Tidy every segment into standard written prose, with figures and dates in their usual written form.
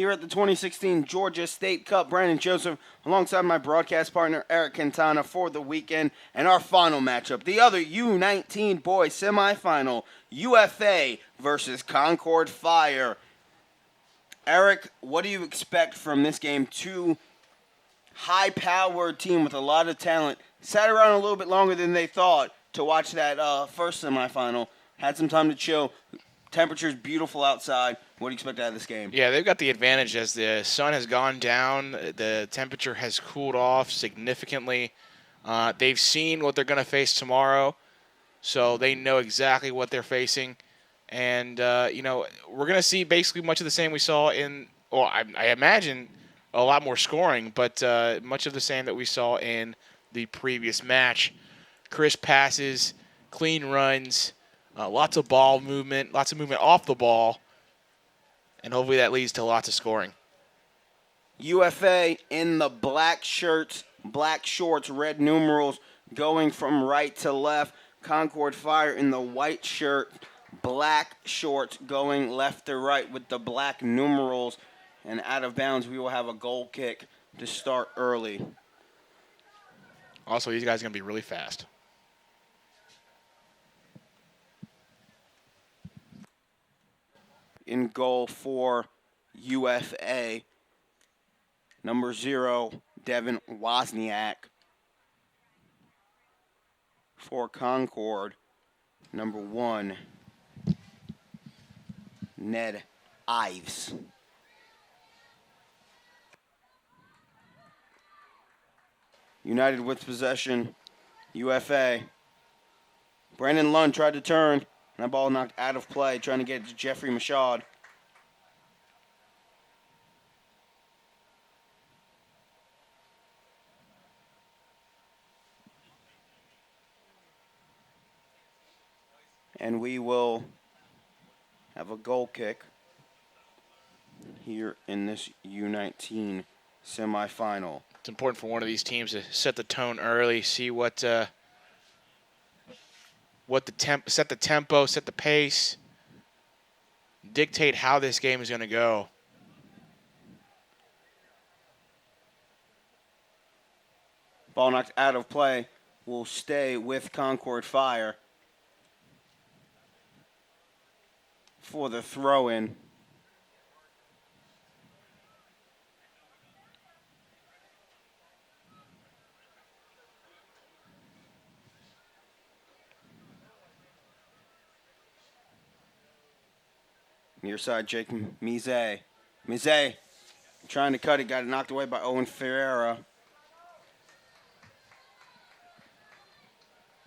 here at the 2016 Georgia State Cup. Brandon Joseph alongside my broadcast partner Eric Quintana for the weekend. And our final matchup, the other U19 boys semifinal, UFA versus Concord Fire. Eric, what do you expect from this game? Two high-powered team with a lot of talent. Sat around a little bit longer than they thought to watch that first semifinal. Had some time to chill. Temperature's beautiful outside. What do you expect out of this game? Yeah, they've got the advantage as the sun has gone down. The temperature has cooled off significantly. They've seen what they're going to face tomorrow, so they know exactly what they're facing. And, we're going to see basically much of the same we saw I imagine a lot more scoring, but much of the same that we saw in the previous match. Crisp passes, clean runs, lots of ball movement, lots of movement off the ball, and hopefully that leads to lots of scoring. UFA in the black shirts, black shorts, red numerals, going from right to left. Concord Fire in the white shirt, black shorts, going left to right with the black numerals. And out of bounds, we will have a goal kick to start early. Also, these guys are going to be really fast. In goal for UFA, number 0, Devin Wozniak. For Concord, number 1, Ned Ives. United with possession, UFA. Brandon Lund tried to turn, and that ball knocked out of play, trying to get it to Jeffrey Mashad. And we will have a goal kick here in this U19 semifinal. It's important for one of these teams to set the tone early, see what set the tempo, set the pace, dictate how this game is going to go. Ball knocked out of play will stay with Concord Fire for the throw-in. Near side, Jake Mize. Mize trying to cut it, got it knocked away by Owen Ferreira.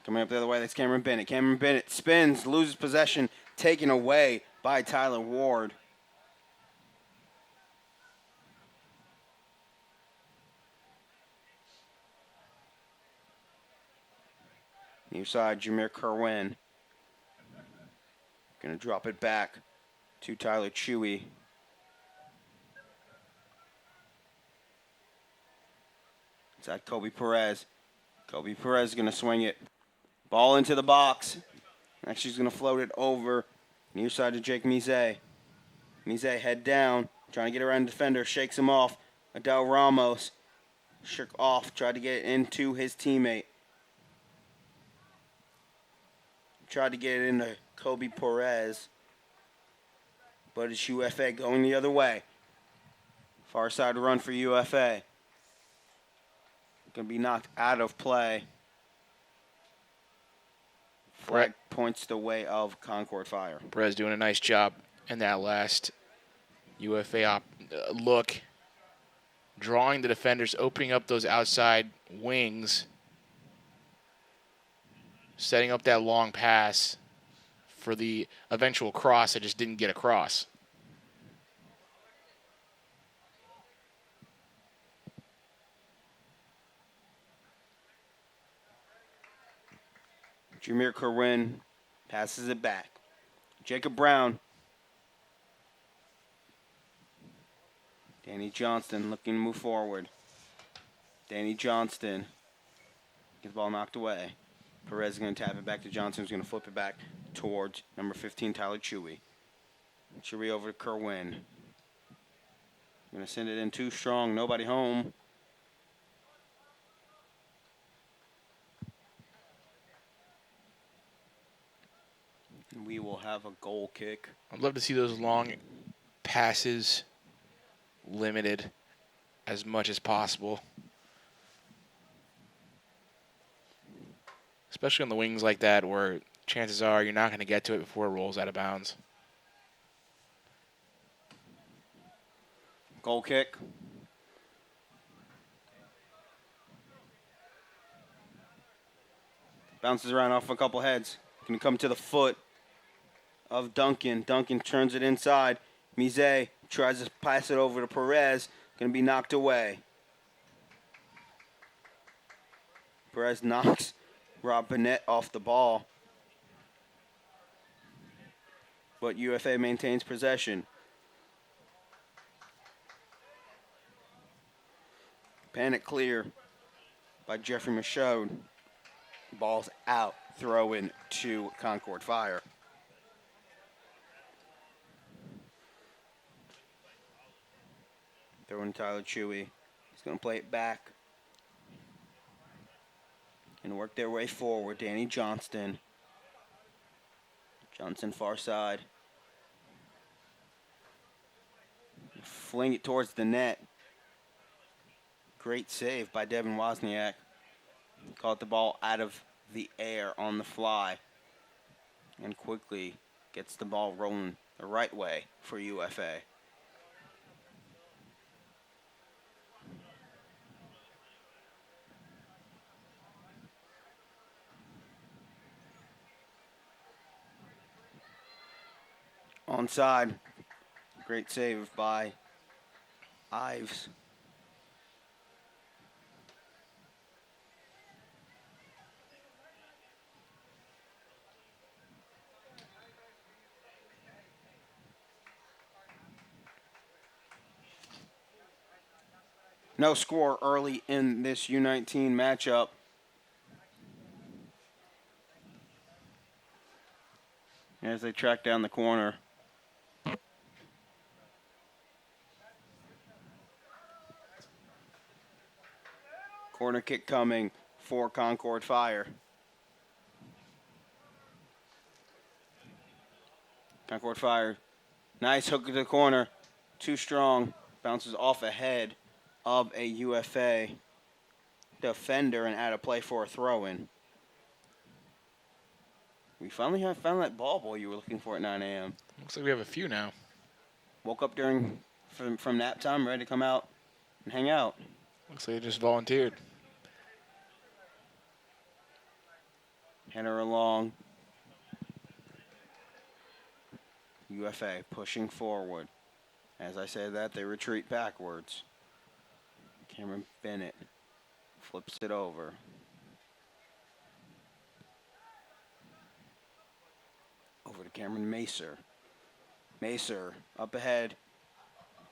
Coming up the other way, that's Cameron Bennett. Cameron Bennett spins, loses possession, taken away by Tyler Ward. Near side, Jameer Kerwin. Going to drop it back to Tyler Chewy. Inside Kobe Perez. Kobe Perez is going to swing it. Ball into the box. Actually, he's going to float it over near side to Jake Mize. Mize head down, trying to get around the defender, shakes him off. Adel Ramos shook off, tried to get it into his teammate. Tried to get it into Kobe Perez. But it's UFA going the other way. Far side run for UFA. Going to be knocked out of play. Flag points the way of Concord Fire. Perez doing a nice job in that last UFA look. Drawing the defenders, opening up those outside wings. Setting up that long pass for the eventual cross that just didn't get across. Jameer Kerwin passes it back. Jacob Brown. Danny Johnston looking to move forward. Danny Johnston gets the ball knocked away. Perez is going to tap it back to Johnson, who's going to flip it back towards number 15, Tyler Chewy. Chewy over to Kerwin. Gonna send it in too strong. Nobody home. And we will have a goal kick. I'd love to see those long passes limited as much as possible. Especially on the wings like that where chances are you're not going to get to it before it rolls out of bounds. Goal kick. Bounces around off a couple heads. Going to come to the foot of Duncan. Duncan turns it inside. Mise tries to pass it over to Perez. Going to be knocked away. Perez knocks Rob Bennett off the ball. But UFA maintains possession. Panic clear by Jeffrey Michaud. Ball's out. Throw in to Concord Fire. Throw in Tyler Chewy. He's going to play it back. And work their way forward. Danny Johnston. Johnson far side. Fling it towards the net. Great save by Devin Wozniak. Caught the ball out of the air on the fly. And quickly gets the ball rolling the right way for UFA. Onside. Great save by Ives. No score early in this U19 matchup. As they track down the corner. Corner kick coming for Concord Fire. Concord Fire. Nice hook to the corner. Too strong. Bounces off ahead of a UFA defender and out of play for a throw-in. We finally have found that ball boy you were looking for at 9 a.m. Looks like we have a few now. Woke up from nap time, ready to come out and hang out. Looks like they just volunteered. Header along. UFA pushing forward. As I say that, they retreat backwards. Cameron Bennett flips it over. Over to Cameron Macer. Macer up ahead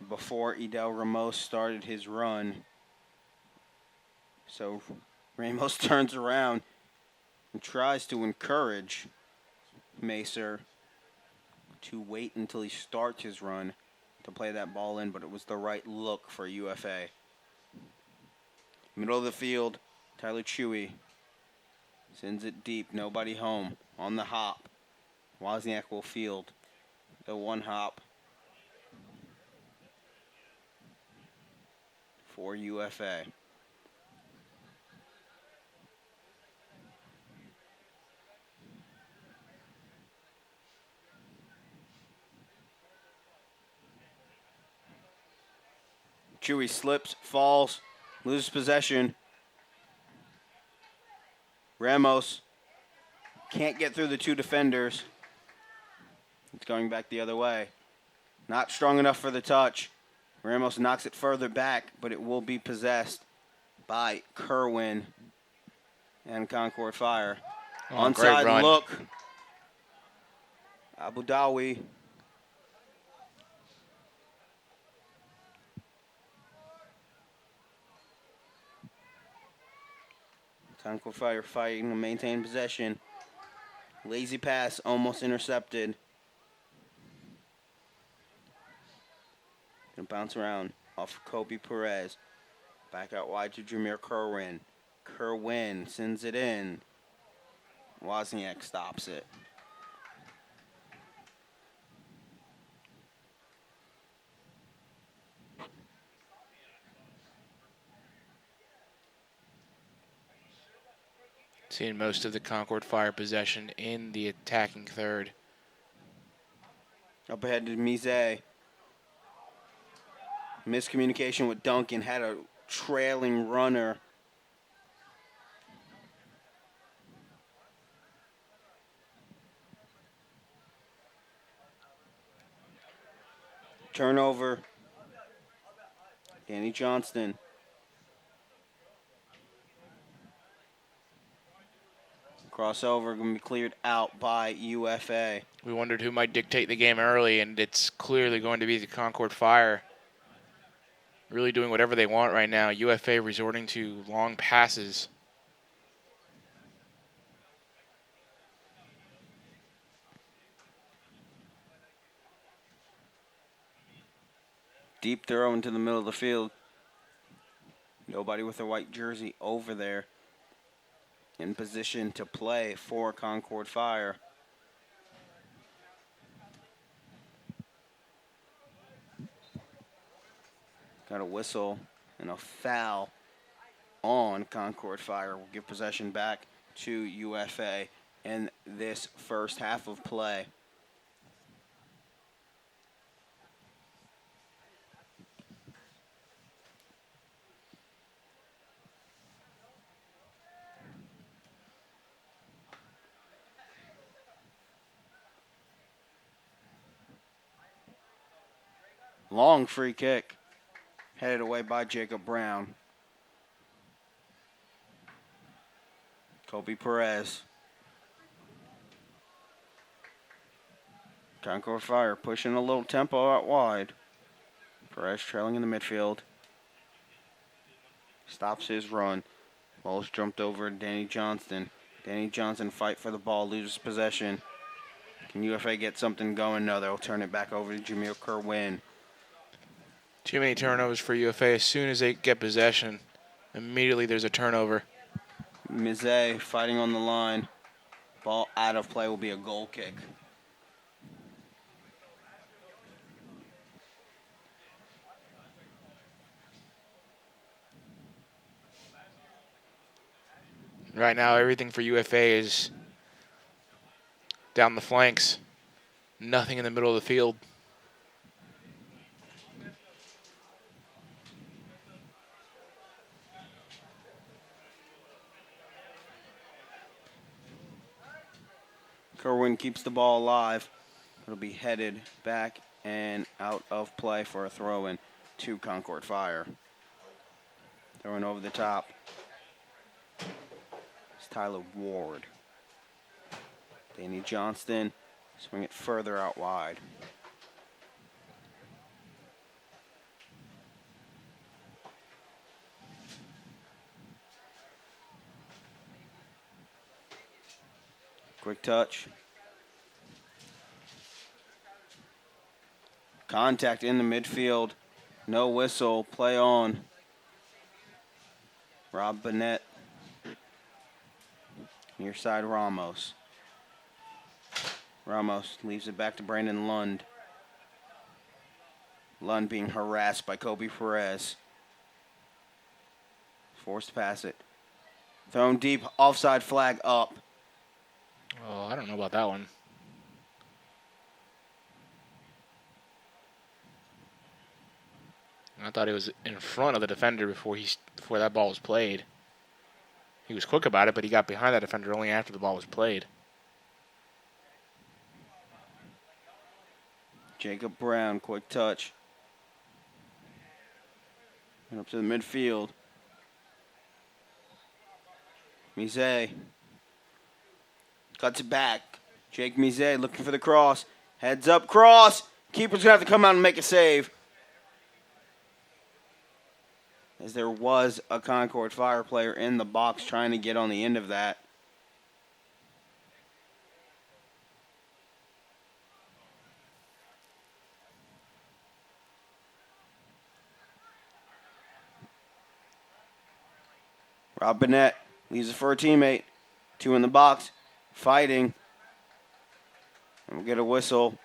before Edel Ramos started his run. So Ramos turns around and tries to encourage Macer to wait until he starts his run to play that ball in, but it was the right look for UFA. Middle of the field, Tyler Chewy sends it deep, nobody home, on the hop. Wozniak will field the one hop for UFA. Chewy slips, falls, loses possession. Ramos can't get through the two defenders. It's going back the other way. Not strong enough for the touch. Ramos knocks it further back, but it will be possessed by Kerwin and Concord Fire. Oh, great Onside run. look. Abu Dhabi. Concord Fire fighting to maintain possession. Lazy pass, almost intercepted. Gonna bounce around. off Kobe Perez. Back out wide to Jameer Kerwin. Kerwin sends it in. Wozniak stops it. Seeing most of the Concord Fire possession in the attacking third. Up ahead to Mise. Miscommunication with Duncan. Had a trailing runner. Turnover. Danny Johnston. Crossover going to be cleared out by UFA. We wondered who might dictate the game early, and it's clearly going to be the Concord Fire. Really doing whatever they want right now. UFA resorting to long passes. Deep throw into the middle of the field. Nobody with a white jersey over there in position to play for Concord Fire. Got a whistle and a foul on Concord Fire. Will give possession back to UFA in this first half of play. Long free kick. Headed away by Jacob Brown. Kobe Perez. Concord Fire pushing a little tempo out wide. Perez trailing in the midfield. Stops his run. Ball's jumped over to Danny Johnston. Danny Johnston fight for the ball, loses possession. Can UFA get something going? No, they'll turn it back over to Jameer Kerwin. Too many turnovers for UFA. As soon as they get possession, immediately there's a turnover. Mise fighting on the line. Ball out of play will be a goal kick. Right now, everything for UFA is down the flanks. Nothing in the middle of the field. Kerwin keeps the ball alive. It'll be headed back and out of play for a throw-in to Concord Fire. Throwing over the top. It's Tyler Ward. Danny Johnston. Swing it further out wide. Quick touch. Contact in the midfield. No whistle. Play on. Rob Burnett. Near side Ramos. Ramos leaves it back to Brandon Lund. Lund being harassed by Kobe Perez. Forced to pass it. Thrown deep. Offside flag up. Oh, I don't know about that one. I thought he was in front of the defender before that ball was played. He was quick about it, but he got behind that defender only after the ball was played. Jacob Brown, quick touch. And up to the midfield. Mise. Cuts it back. Jake Mise looking for the cross. Heads up, cross. Keeper's going to have to come out and make a save. As there was a Concord Fire player in the box trying to get on the end of that. Rob Burnett leaves it for a teammate. 2 in the box, fighting. And we'll get a whistle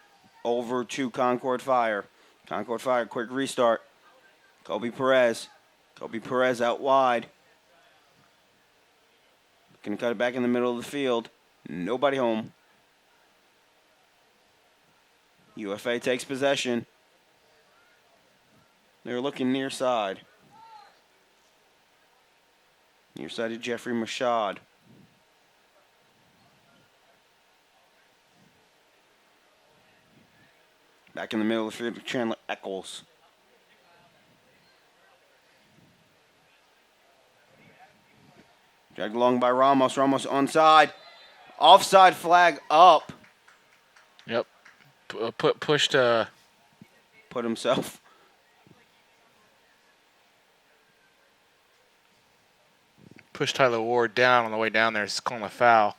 over to Concord Fire. Concord Fire, quick restart. Kobe Perez. Kobe Perez out wide. Gonna cut it back in the middle of the field. Nobody home. UFA takes possession. They're looking near side. Near side to Jeffrey Mashad. Back in the middle of the field to Chandler Eccles. Dragged along by Ramos. Ramos onside. Offside flag up. Yep. Pushed. Put himself. Pushed Tyler Ward down on the way down there. It's calling a foul.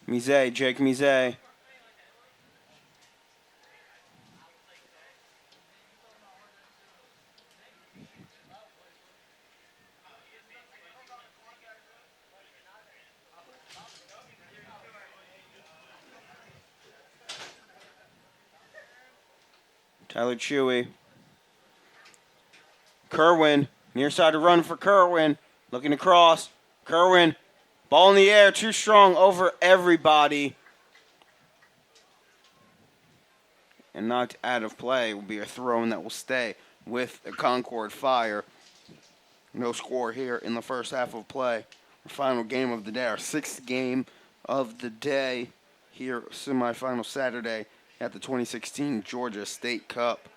Jake Mise. Tyler Chewy. Kerwin. Near side to run for Kerwin. Looking to cross. Kerwin. Ball in the air. Too strong over everybody. And knocked out of play. Will be a throw in that will stay with the Concord Fire. No score here in the first half of play. Our final game of the day. Our 6th game of the day here, semifinal Saturday at the 2016 Georgia State Cup.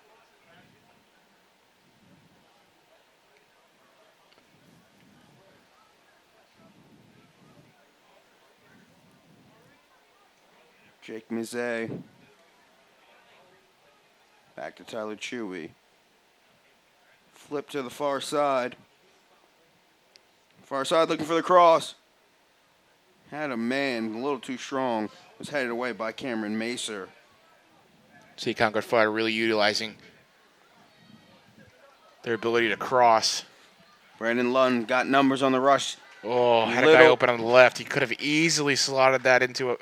Jake Mise. Back to Tyler Chewy. Flip to the far side. Far side looking for the cross. Had a man a little too strong. Was headed away by Cameron Macer. See Concord Fire really utilizing their ability to cross. Brandon Lund got numbers on the rush. Oh, had a guy open on the left. He could have easily slotted that into a...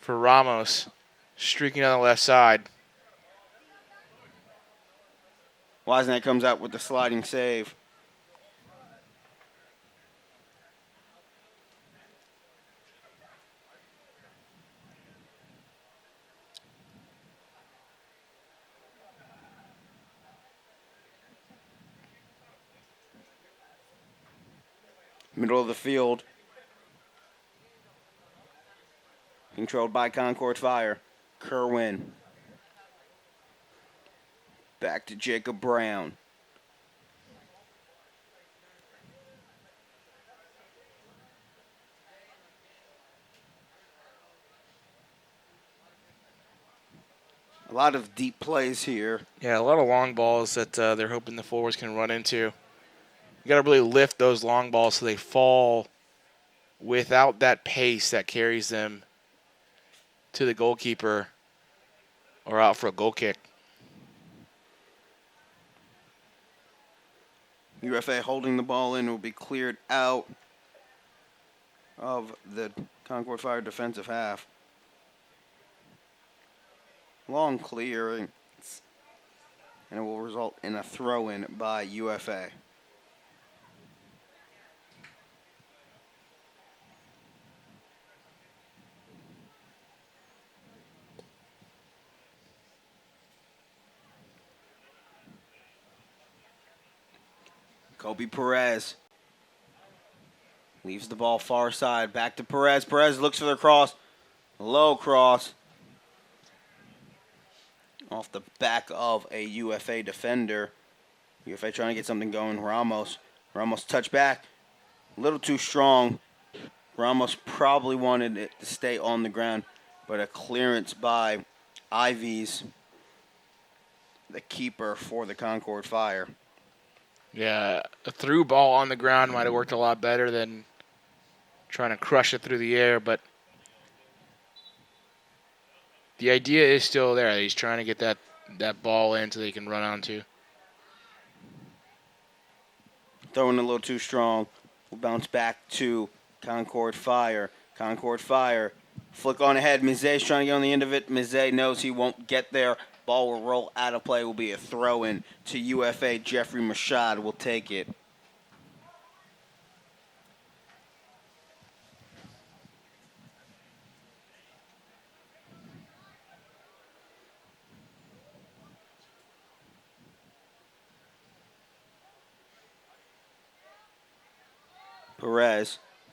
For Ramos, streaking on the left side. Wozniak comes out with the sliding save. Middle of the field. Controlled by Concord Fire. Kerwin. Back to Jacob Brown. A lot of deep plays here. Yeah, a lot of long balls that they're hoping the forwards can run into. You got to really lift those long balls so they fall without that pace that carries them to the goalkeeper or out for a goal kick. UFA holding the ball in will be cleared out of the Concord Fire defensive half. Long clearing, and it will result in a throw-in by UFA. Kobe Perez leaves the ball far side. Back to Perez. Perez looks for the cross. Low cross. Off the back of a UFA defender. UFA trying to get something going. Ramos. Ramos touch back. A little too strong. Ramos probably wanted it to stay on the ground, but a clearance by Ivies, the keeper for the Concord Fire. Yeah, a through ball on the ground might have worked a lot better than trying to crush it through the air, but The idea is still there. He's trying to get that ball in so they can run onto. Throwing a little too strong. We'll bounce back to Concord Fire. Concord Fire. Flick on ahead. Mizet's trying to get on the end of it. Mizet knows he won't get there. Ball will roll out of play. Will be a throw-in to UFA. Jeffrey Mashad will take it.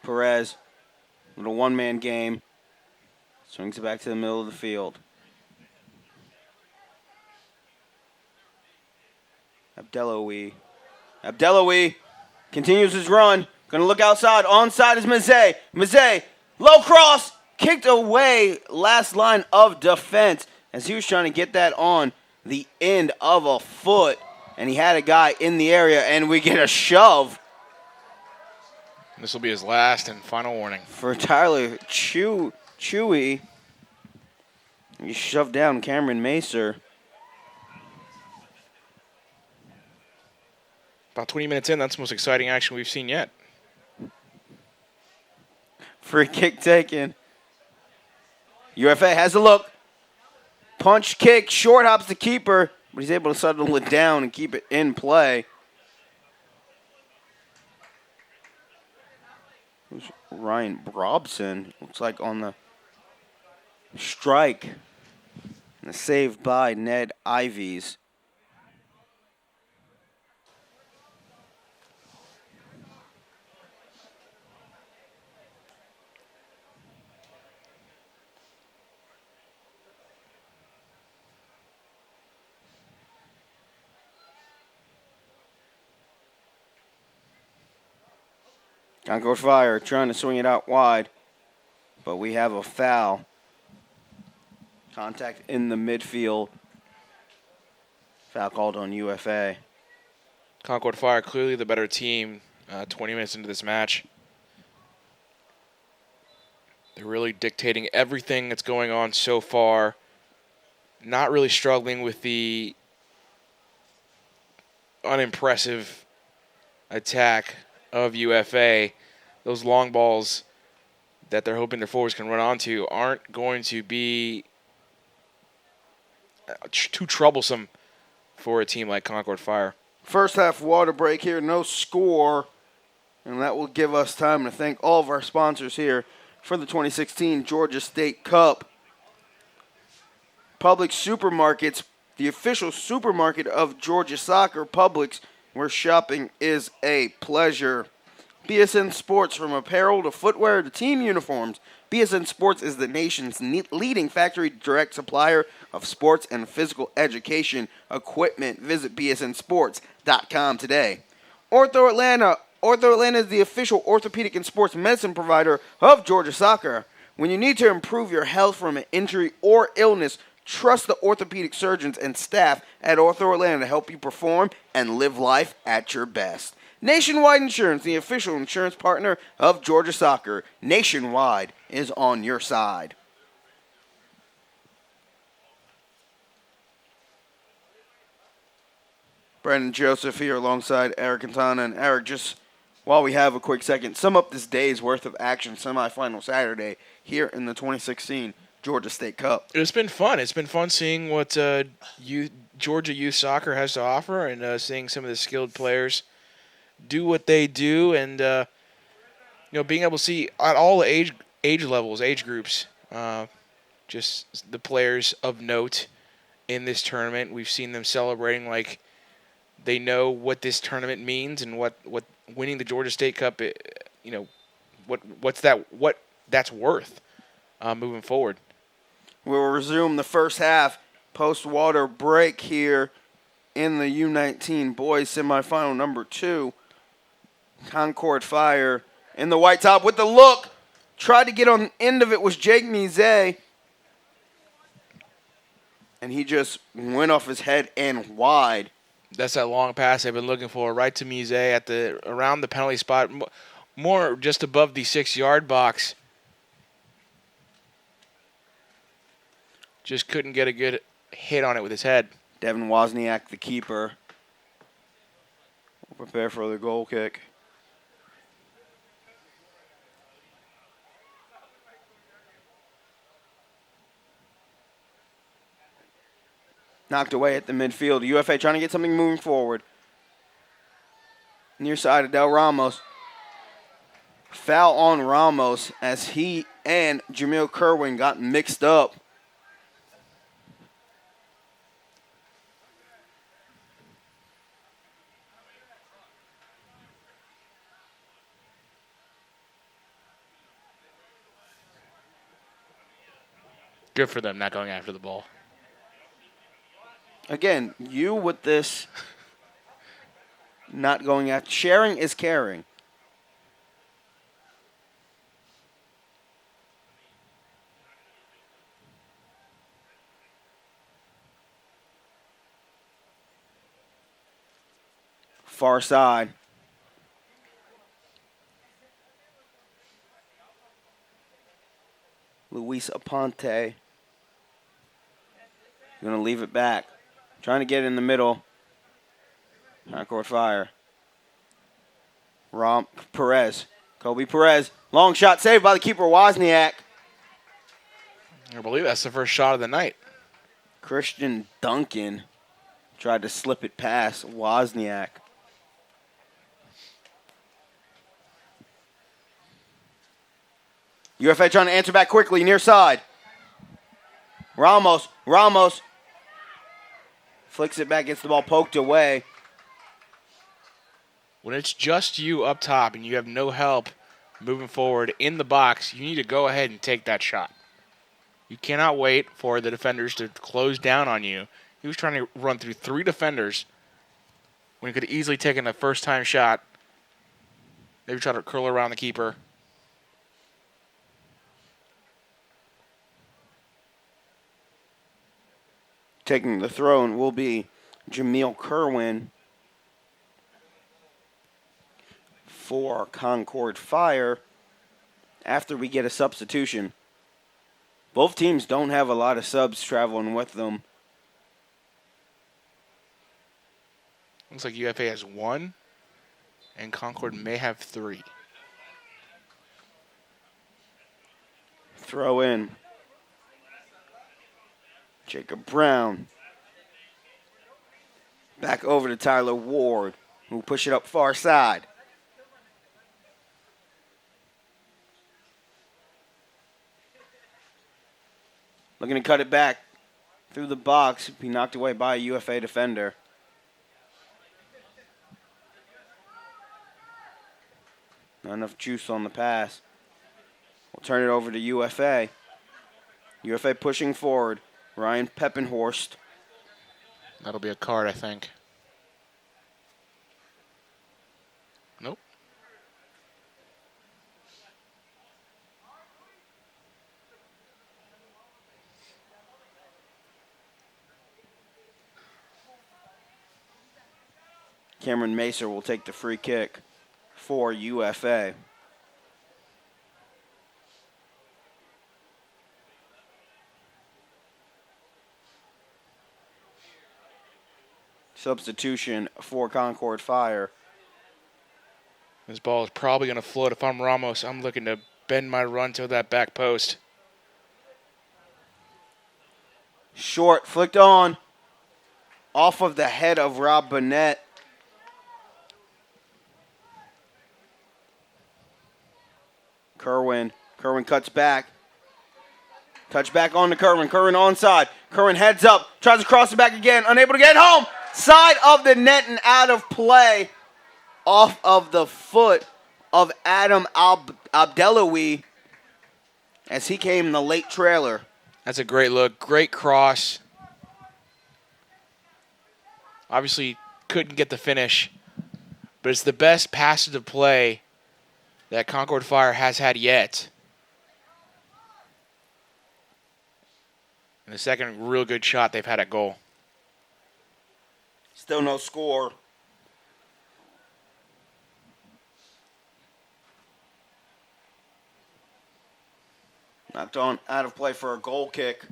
Perez, little one-man game. Swings it back to the middle of the field. Abdeloui continues his run. Gonna look outside. Onside is Mizet. Mizet, low cross, kicked away. Last line of defense as he was trying to get that on the end of a foot. And he had a guy in the area, and we get a shove. This will be his last and final warning. For Tyler Chewy. He shoved down Cameron Macer. About 20 minutes in, that's the most exciting action we've seen yet. Free kick taken. UFA has a look. Punch kick, short hops the keeper, but he's able to settle it down and keep it in play. Ryan Brobson looks like on the strike. And a save by Ned Ivies. Concord Fire trying to swing it out wide, but we have a foul. Contact in the midfield. Foul called on UFA. Concord Fire clearly the better team 20 minutes into this match. They're really dictating everything that's going on so far. Not really struggling with the unimpressive attack of UFA. Those long balls that they're hoping their forwards can run onto aren't going to be too troublesome for a team like Concord Fire. First half water break here, no score. And that will give us time to thank all of our sponsors here for the 2016 Georgia State Cup. Publix Supermarkets, the official supermarket of Georgia Soccer. Publix, where shopping is a pleasure. BSN Sports, from apparel to footwear to team uniforms. BSN Sports is the nation's leading factory direct supplier of sports and physical education equipment. Visit bsnsports.com today. Ortho Atlanta. Ortho Atlanta is the official orthopedic and sports medicine provider of Georgia Soccer. When you need to improve your health from an injury or illness, trust the orthopedic surgeons and staff at Ortho Atlanta to help you perform and live life at your best. Nationwide Insurance, the official insurance partner of Georgia Soccer. Nationwide is on your side. Brandon Joseph here alongside Eric Quintana. And Eric, just while we have a quick second, sum up this day's worth of action, semifinal Saturday here in the 2016 Georgia State Cup. It's been fun. It's been fun seeing what Georgia youth soccer has to offer and seeing some of the skilled players do what they do, and being able to see at all the age levels, age groups, just the players of note in this tournament. We've seen them celebrating like they know what this tournament means and what winning the Georgia State Cup, what that's worth moving forward. We'll resume the first half post-water break here in the U19 boys semifinal number 2. Concord Fire in the white top with the look. Tried to get on the end of it was Jake Mizet. And he just went off his head and wide. That's that long pass they've been looking for, right to Mizet around the penalty spot, more just above the 6-yard box. Just couldn't get a good hit on it with his head. Devin Wozniak, the keeper, will prepare for the goal kick. Knocked away at the midfield. UFA trying to get something moving forward. Near side of Del Ramos. Foul on Ramos as he and Jamil Kerwin got mixed up. Good for them not going after the ball. Again, you with this not going after. Sharing is caring. Far side. Luis Aponte. Going to leave it back. Trying to get in the middle. Hardcore fire. Perez. Kobe Perez. Long shot saved by the keeper, Wozniak. I believe that's the first shot of the night. Christian Duncan tried to slip it past Wozniak. UFA trying to answer back quickly, near side. Ramos flicks it back, gets the ball poked away. When it's just you up top and you have no help moving forward in the box, you need to go ahead and take that shot. You cannot wait for the defenders to close down on you. He was trying to run through 3 defenders when he could have easily taken a first-time shot. Maybe try to curl around the keeper. Taking the throw will be Jamil Kerwin for Concord Fire after we get a substitution. Both teams don't have a lot of subs traveling with them. Looks like UFA has 1, and Concord may have 3. Throw in. Jacob Brown. Back over to Tyler Ward, who will push it up far side. Looking to cut it back through the box. Be knocked away by a UFA defender. Not enough juice on the pass. We'll turn it over to UFA. UFA pushing forward. Ryan Peppenhorst. That'll be a card, I think. Nope. Cameron Macer will take the free kick for UFA. Substitution for Concord Fire. This ball is probably going to float. If I'm Ramos, I'm looking to bend my run to that back post. Short, flicked on. Off of the head of Rob Burnett. Kerwin cuts back. Touch back on to Kerwin. Kerwin onside. Kerwin heads up. Tries to cross it back again. Unable to get home. Side of the net and out of play. Off of the foot of Adam Abdelawi as he came in the late trailer. That's a great look. Great cross. Obviously couldn't get the finish, but it's the best passage of play that Concord Fire has had yet. And the second real good shot they've had at goal. Still no score. Knocked on out of play for a goal kick.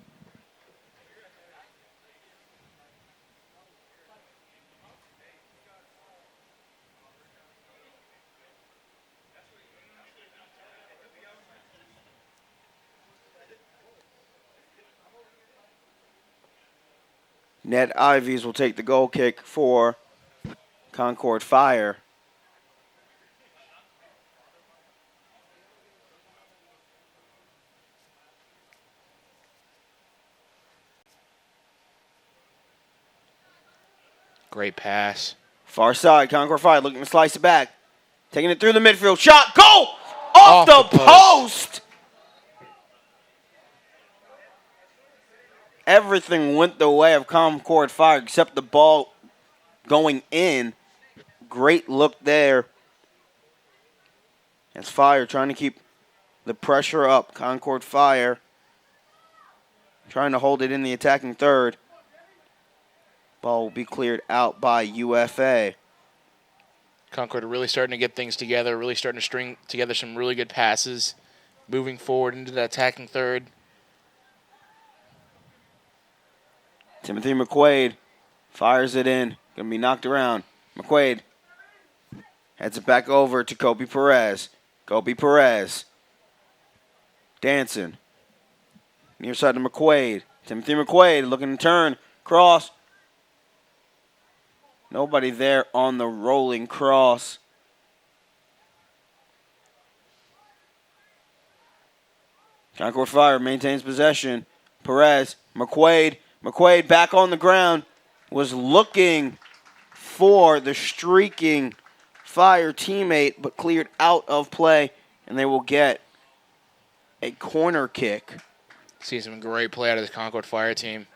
Ned Ivies will take the goal kick for Concord Fire. Great pass. Far side, Concord Fire looking to slice it back. Taking it through the midfield. Shot, goal! Off the post! Everything went the way of Concord Fire except the ball going in. Great look there. As Fire trying to keep the pressure up. Concord Fire trying to hold it in the attacking third. Ball will be cleared out by UFA. Concord really starting to get things together, really starting to string together some really good passes, moving forward into the attacking third. Timothy McQuaid fires it in. Going to be knocked around. McQuaid heads it back over to Kobe Perez. Kobe Perez dancing. Near side to McQuaid. Timothy McQuaid looking to turn. Cross. Nobody there on the rolling cross. Concord Fire maintains possession. Perez, McQuaid. McQuaid back on the ground. Was looking for the streaking Fire teammate, but cleared out of play. And they will get a corner kick. See some great play out of the Concord Fire team.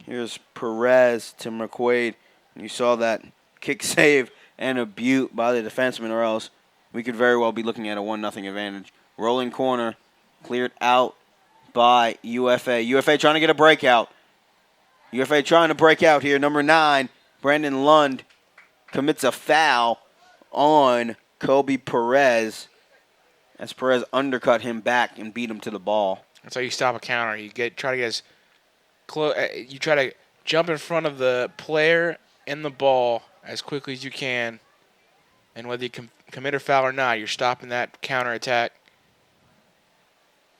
Here's Perez to McQuaid. You saw that kick save and a butte by the defenseman, or else we could very well be looking at a 1-0 advantage. Rolling corner, cleared out by UFA. UFA trying to get a breakout. UFA trying to break out here. Number 9, Brandon Lund commits a foul on Kobe Perez as Perez undercut him back and beat him to the ball. That's how you stop a counter. You try to get as close. You try to jump in front of the player and the ball as quickly as you can, and whether you commit a foul or not, you're stopping that counter attack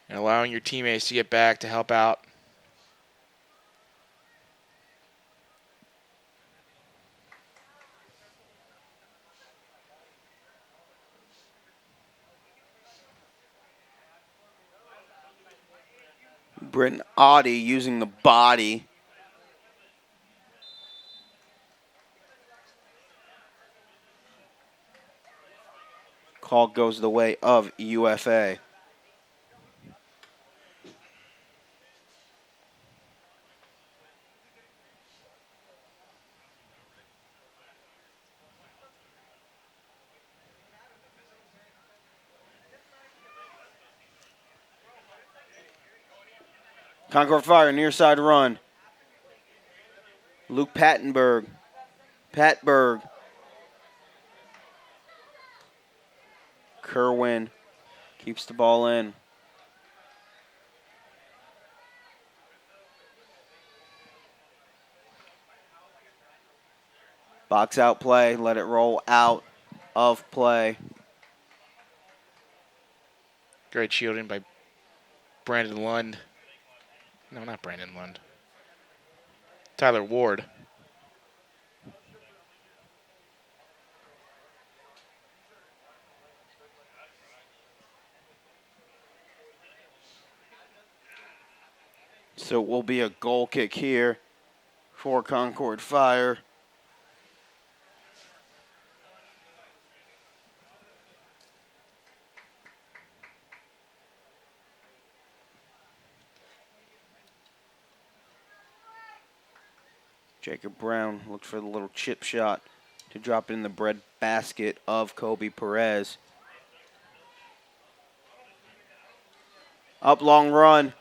and allowing your teammates to get back to help out. Britton Audie using the body. Call goes the way of UFA. Concord Fire, near side run. Luke Pattenberg. Patberg. Kerwin keeps the ball in. Box out play. Let it roll out of play. Great shielding by Brandon Lund. No, not Brandon Lund. Tyler Ward. So it will be a goal kick here for Concord Fire. Jacob Brown looked for the little chip shot to drop it in the bread basket of Kobe Perez. Up long run.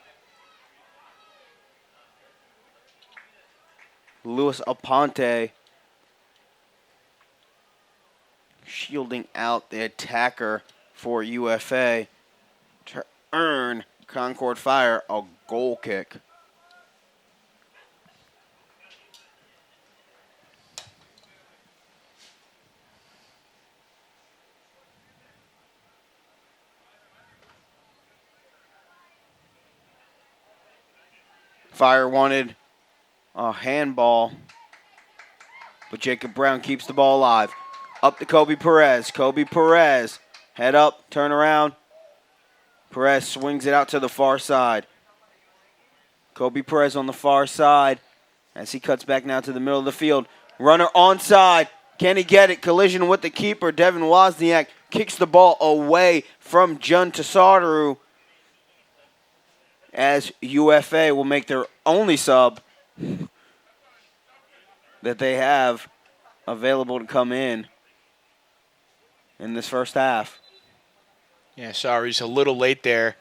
Luis Aponte shielding out the attacker for UFA to earn Concord Fire a goal kick. Fire wanted a handball. But Jacob Brown keeps the ball alive. Up to Kobe Perez. Kobe Perez. Head up, turn around. Perez swings it out to the far side. Kobe Perez on the far side as he cuts back now to the middle of the field. Runner onside. Can he get it? Collision with the keeper. Devin Wozniak kicks the ball away from Jun Tasaru as UFA will make their only sub that they have available to come in this first half. Yeah, sorry, he's a little late there.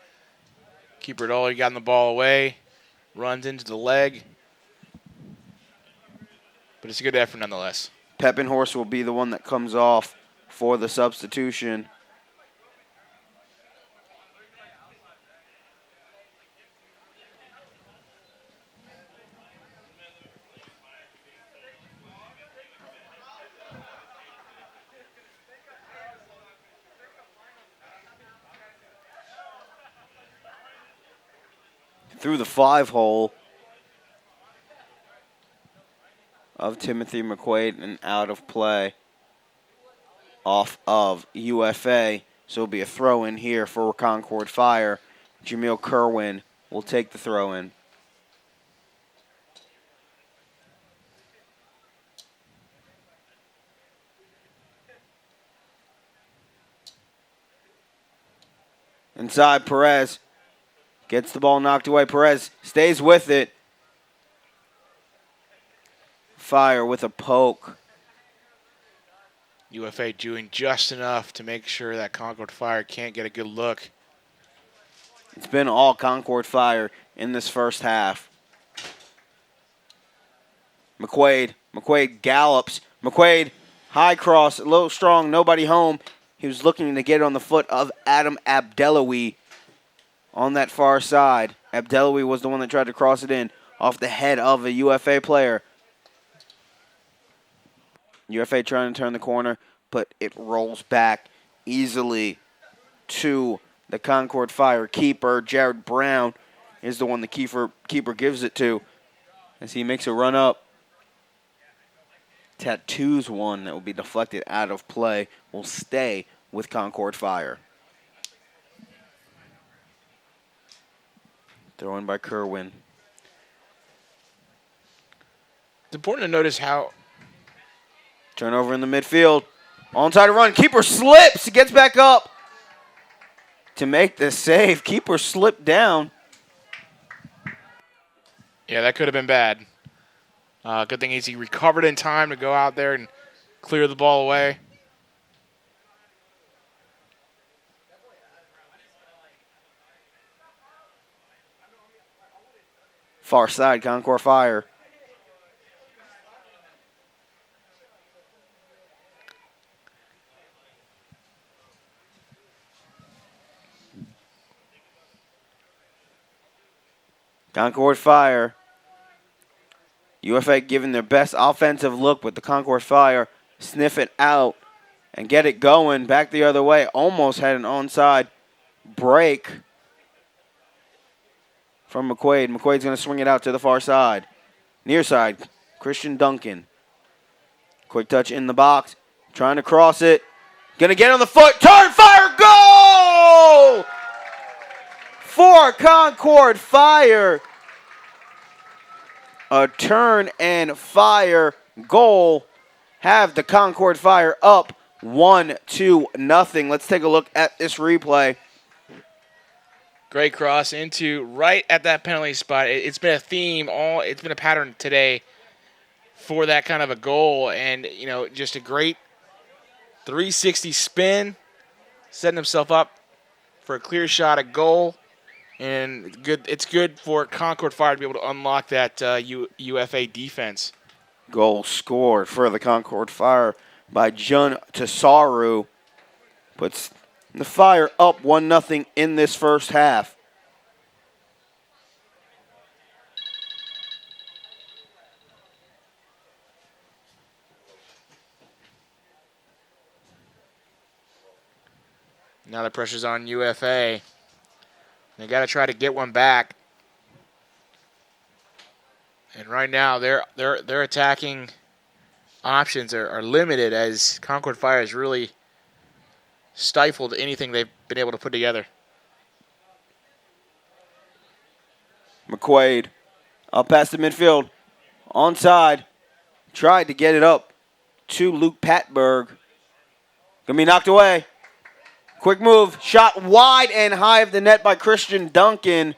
Keeper had already gotten the ball away. Runs into the leg. But it's a good effort nonetheless. Peppenhorst will be the one that comes off for the substitution. Through the 5-hole of Timothy McQuaid and out of play off of UFA. So it'll be a throw in here for Concord Fire. Jameel Kerwin will take the throw in. Inside, Perez gets the ball knocked away. Perez stays with it. Fire with a poke. UFA doing just enough to make sure that Concord Fire can't get a good look. It's been all Concord Fire in this first half. McQuaid gallops. McQuaid, high cross, a little strong, nobody home. He was looking to get it on the foot of Adam Abdellawi on that far side. Abdellawi was the one that tried to cross it in off the head of a UFA player. UFA trying to turn the corner, but it rolls back easily to the Concord Fire keeper. Jared Brown is the one the keeper gives it to as he makes a run up. Tattoos one that will be deflected out of play will stay with Concord Fire. Throw in by Kerwin. It's important to notice how... Turnover in the midfield. Onside run. Keeper slips. He gets back up to make the save. Keeper slipped down. Yeah, that could have been bad. Good thing he recovered in time to go out there and clear the ball away. Far side, Concord Fire. Concord Fire. UFA giving their best offensive look, but the Concord Fire sniff it out and get it going back the other way. Almost had an onside break from McQuaid. McQuaid's going to swing it out to the far side. Near side, Christian Duncan. Quick touch in the box. Trying to cross it. Going to get on the foot. Turn, fire, goal! For Concord Fire. A turn and fire goal. Have the Concord Fire up 1-0. Let's take a look at this replay. Great cross into right at that penalty spot. It's been a theme it's been a pattern today for that kind of a goal, and just a great 360 spin, setting himself up for a clear shot at goal, and good. It's good for Concord Fire to be able to unlock that UFA defense. Goal scored for the Concord Fire by Jun Tasaru. Puts the Fire up 1-0 in this first half. Now the pressure's on UFA. They got to try to get one back. And right now, their attacking options are limited as Concord Fire has really stifled anything they've been able to put together. McQuaid up past the midfield. Onside. Tried to get it up to Luke Patberg. Gonna be knocked away. Quick move. Shot wide and high of the net by Christian Duncan.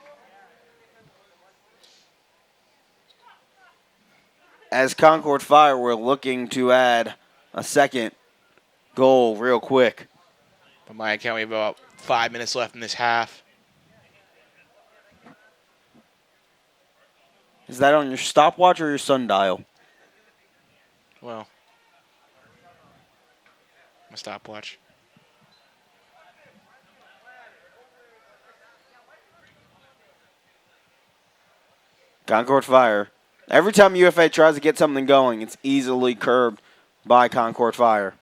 As Concord Fire were looking to add a second goal real quick. But my account, we have about 5 minutes left in this half. Is that on your stopwatch or your sundial? Well, my stopwatch. Concord Fire. Every time UFA tries to get something going, it's easily curbed by Concord Fire.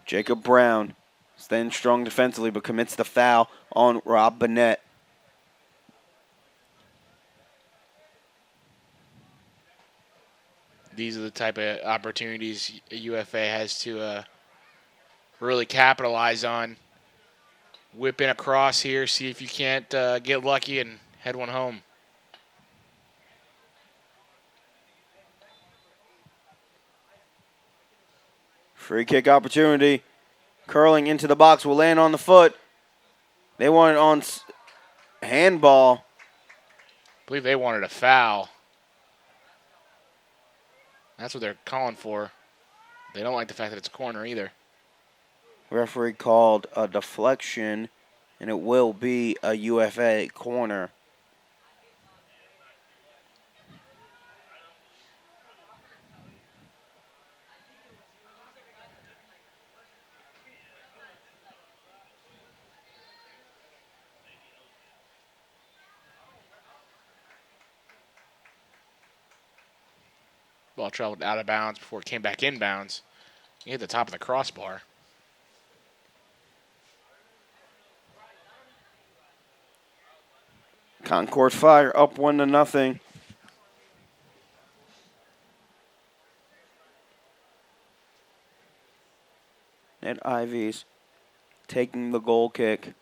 Jacob Brown stands strong defensively but commits the foul on Rob Burnett. These are the type of opportunities UFA has to really capitalize on. Whip in across here, see if you can't get lucky and head one home. Free kick opportunity. Curling into the box will land on the foot. They want it on handball. I believe they wanted a foul. That's what they're calling for. They don't like the fact that it's a corner either. Referee called a deflection, and it will be a UFA corner. Ball traveled out of bounds before it came back in bounds. He hit the top of the crossbar. Concord Fire up 1-0. Ned Ivies taking the goal kick.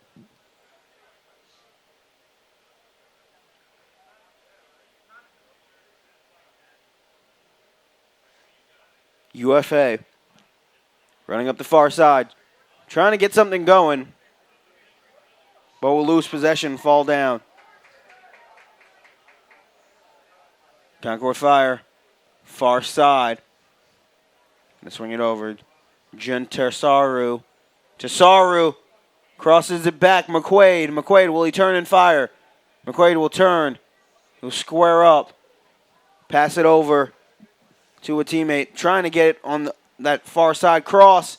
UFA running up the far side, trying to get something going, but will lose possession and fall down. Concord Fire, far side. Gonna swing it over. Jen Tersaru. Tersaru crosses it back. McQuaid. McQuaid, will he turn and fire? McQuaid will turn. He'll square up. Pass it over to a teammate. Trying to get it on that far side cross.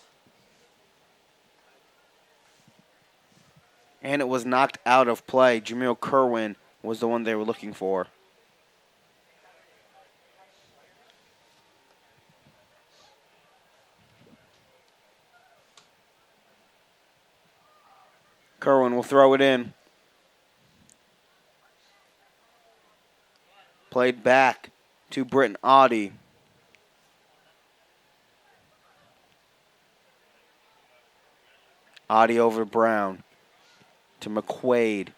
And it was knocked out of play. Jamil Kerwin was the one they were looking for. Kerwin will throw it in. Played back to Britton Audie. Audie over Brown. To McQuaid.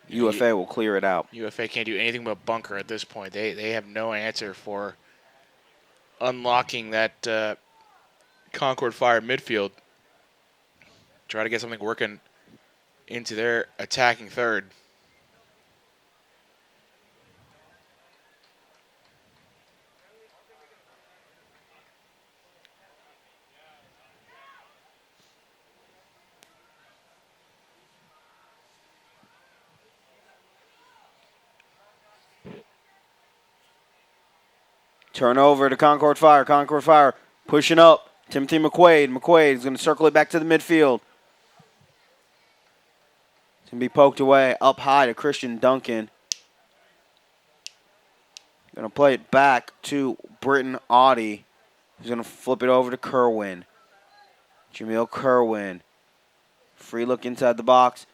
UFA will clear it out. UFA can't do anything but bunker at this point. They have no answer for unlocking that Concord Fire midfield. Try to get something working into their attacking third. Turnover to Concord Fire. Concord Fire pushing up. Timothy McQuaid. McQuaid is going to circle it back to the midfield. It's going to be poked away up high to Christian Duncan. Going to play it back to Britton Audie. He's going to flip it over to Kerwin. Jamil Kerwin. Free look inside the box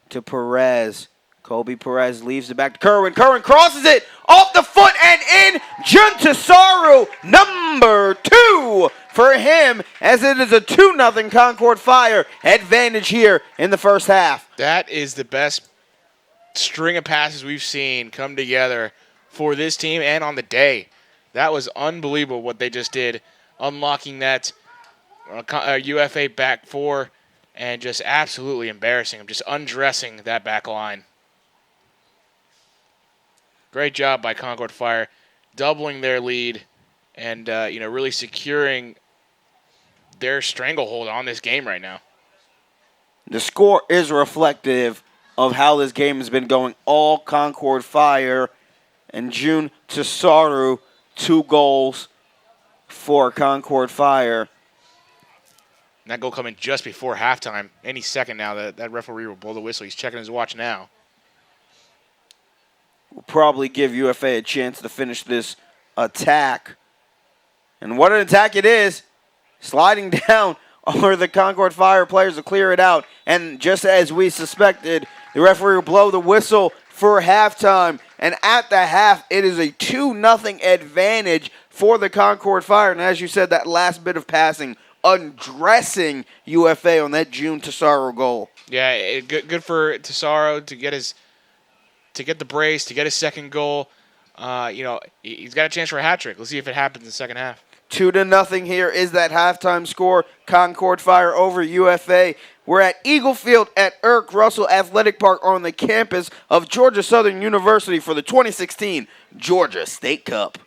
to Perez. Kobe Perez leaves it back to Kerwin. Kerwin crosses it off the foot and in. Juntasaru, number 2 for him, as it is a 2-0 Concord Fire advantage here in the first half. That is the best string of passes we've seen come together for this team and on the day. That was unbelievable what they just did, unlocking that UFA back four and just absolutely embarrassing them, just undressing that back line. Great job by Concord Fire, doubling their lead and really securing their stranglehold on this game right now. The score is reflective of how this game has been going. All Concord Fire, and June Tesaru, 2 goals for Concord Fire. And that goal coming just before halftime. Any second now, that referee will blow the whistle. He's checking his watch now. Will probably give UFA a chance to finish this attack. And what an attack it is. Sliding down over the Concord Fire players to clear it out. And just as we suspected, the referee will blow the whistle for halftime. And at the half, it is a 2-0 advantage for the Concord Fire. And as you said, that last bit of passing, undressing UFA on that June Tesaro goal. Yeah, good for Tesaro to get the brace, to get his second goal. He's got a chance for a hat trick. Let's see if it happens in the second half. 2-0 here is that halftime score. Concord Fire over UFA. We're at Eagle Field at Irk Russell Athletic Park on the campus of Georgia Southern University for the 2016 Georgia State Cup.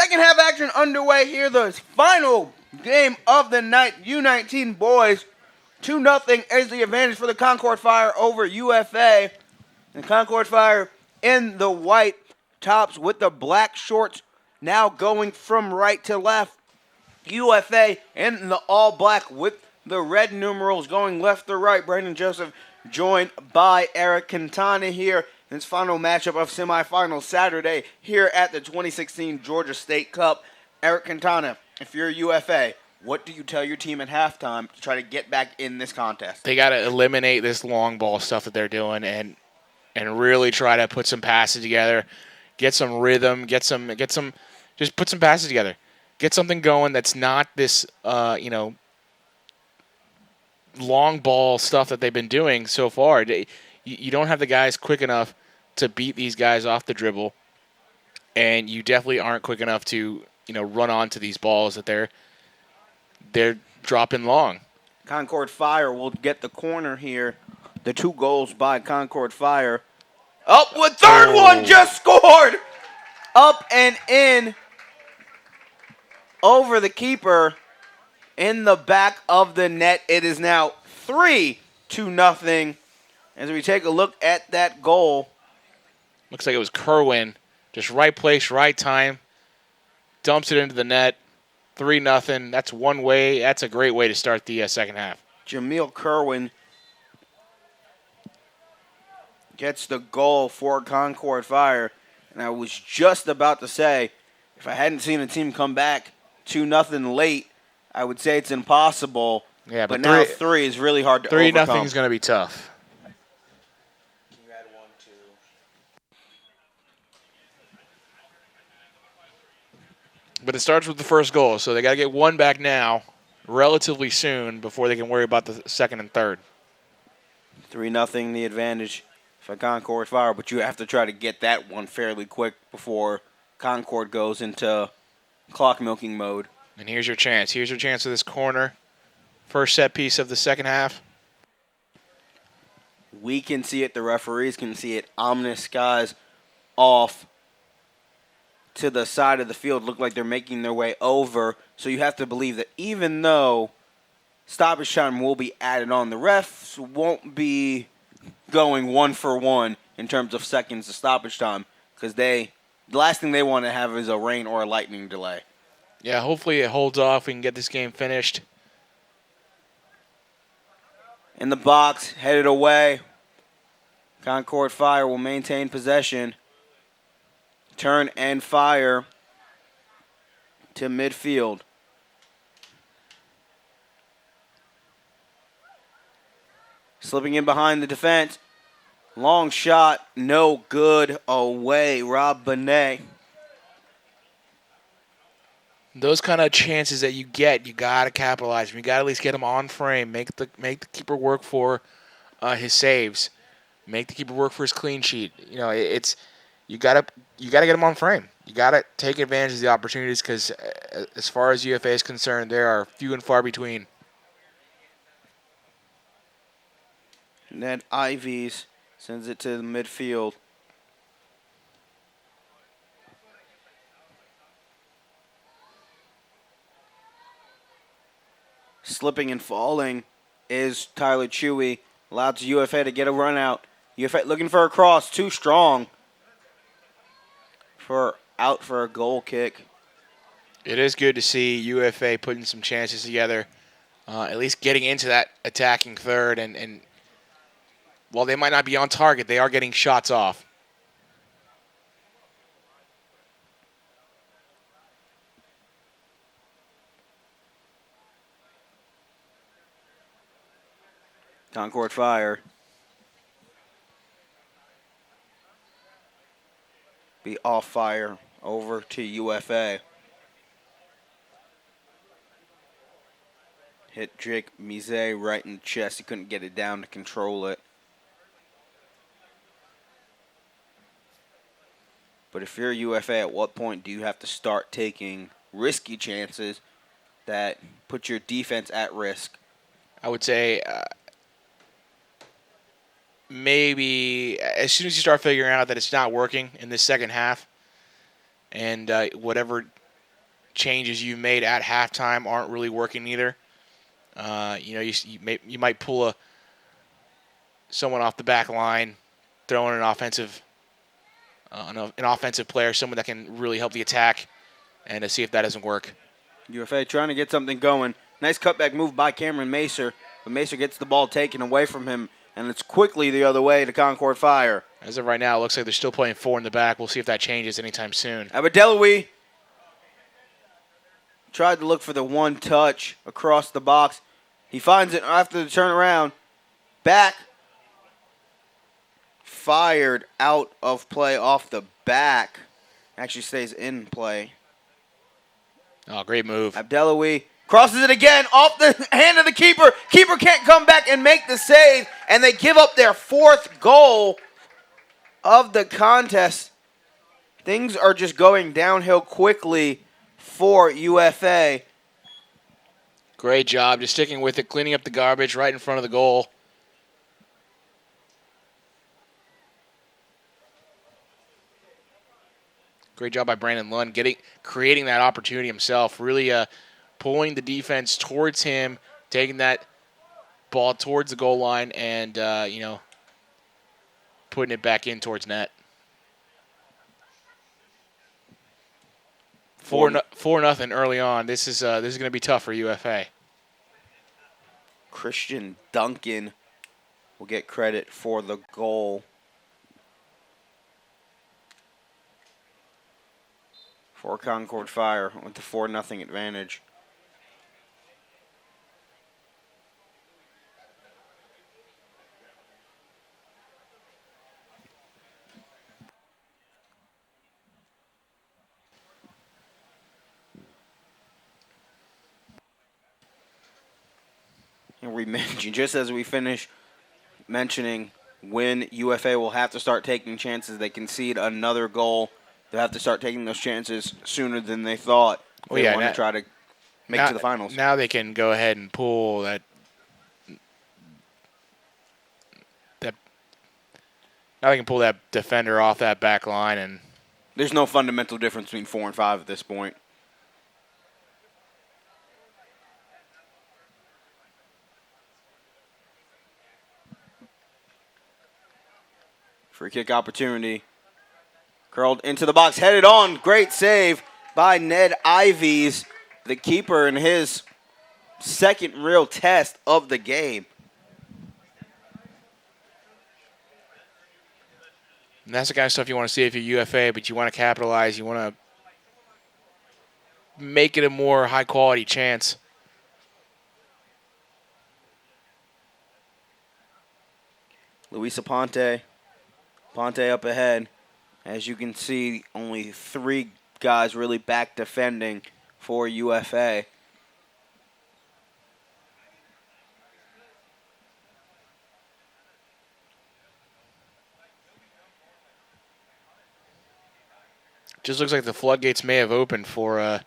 Second half action underway here. The final game of the night. U19 boys 2-0 is the advantage for the Concord Fire over UFA. And Concord Fire in the white tops with the black shorts now going from right to left. UFA in the all black with the red numerals going left to right. Brandon Joseph joined by Eric Quintana here in this final matchup of semifinals Saturday here at the 2016 Georgia State Cup. Eric Quintana, if you're UFA, what do you tell your team at halftime to try to get back in this contest? They got to eliminate this long ball stuff that they're doing and really try to put some passes together, get some rhythm, just put some passes together. Get something going that's not this, long ball stuff that they've been doing so far. You don't have the guys quick enough to beat these guys off the dribble, and you definitely aren't quick enough to, run onto these balls that they're dropping long. Concord Fire will get the corner here. The 2 goals by Concord Fire. Up with third one, just scored! Up and in. Over the keeper in the back of the net. It is now 3-0. As we take a look at that goal. Looks like it was Kerwin. Just right place, right time. Dumps it into the net. 3-0. That's one way. That's a great way to start the second half. Jameel Kerwin gets the goal for Concord Fire. And I was just about to say, if I hadn't seen the team come back 2-0 late, I would say it's impossible. Yeah, but now 3 is really hard to overcome. 3-0 is going to be tough. Can you add 1, 2? But it starts with the first goal, so they got to get 1 back now, relatively soon, before they can worry about the second and third. 3-0 the advantage for Concord Fire, but you have to try to get that one fairly quick before Concord goes into clock milking mode. And here's your chance. Here's your chance of this corner. First set piece of the second half. We can see it. The referees can see it. Ominous skies off to the side of the field. Look like they're making their way over. So you have to believe that even though stoppage time will be added on, the refs won't be going 1 for 1 in terms of seconds of stoppage time, because the last thing they want to have is a rain or a lightning delay. Yeah, hopefully it holds off. We can get this game finished. In the box, headed away. Concord Fire will maintain possession. Turn and fire to midfield. Slipping in behind the defense. Long shot, no good, away. Rob Bonet. Those kind of chances that you get, you got to capitalize. You got to at least get them on frame. Make the keeper work for his saves. Make the keeper work for his clean sheet. It's you got to get them on frame. You got to take advantage of the opportunities, because as far as UFA is concerned, there are few and far between. Ned Ivies sends it to the midfield. Slipping and falling is Tyler Chewy. Allows UFA to get a run out. UFA looking for a cross. Too strong. Out for a goal kick. It is good to see UFA putting some chances together. At least getting into that attacking third. And while they might not be on target, they are getting shots off. Concord Fire. Be off fire over to UFA. Hit Jake Mise right in the chest. He couldn't get it down to control it. But if you're UFA, at what point do you have to start taking risky chances that put your defense at risk? I would say maybe as soon as you start figuring out that it's not working in this second half, and whatever changes you made at halftime aren't really working either. You might pull someone off the back line, throw in an offensive player, someone that can really help the attack, and to see if that doesn't work. UFA trying to get something going. Nice cutback move by Cameron Macer, but Macer gets the ball taken away from him, and it's quickly the other way to Concord Fire. As of right now, it looks like they're still playing 4 in the back. We'll see if that changes anytime soon. Abadeloui tried to look for the one touch across the box. He finds it after the turnaround. Back. Fired out of play off the back. Actually stays in play. Oh, great move. Abdeloui crosses it again off the hand of the keeper. Keeper can't come back and make the save, and they give up their 4th goal of the contest. Things are just going downhill quickly for UFA. Great job, just sticking with it, cleaning up the garbage right in front of the goal. Great job by Brandon Lund creating that opportunity himself, really pulling the defense towards him, taking that ball towards the goal line, and putting it back in towards net. 4-0 early on. This is going to be tough for UFA. Christian Duncan will get credit for the goal. For Concord Fire with the 4-0 advantage. And we mentioned, just as we finish mentioning when UFA will have to start taking chances, they concede another goal. They'll have to start taking those chances sooner than they thought. They want to try to make it to the finals. Now they can go ahead and pull that. Now they can pull that defender off that back line, and there's no fundamental difference between 4 and 5 at this point. Free kick opportunity. Curled into the box, headed on. Great save by Ned Ivies, the keeper, in his second real test of the game. And that's the kind of stuff you want to see if you're UFA, but you want to capitalize. You want to make it a more high-quality chance. Luisa Ponte. Ponte up ahead. As you can see, only 3 guys really back defending for UFA. Just looks like the floodgates may have opened for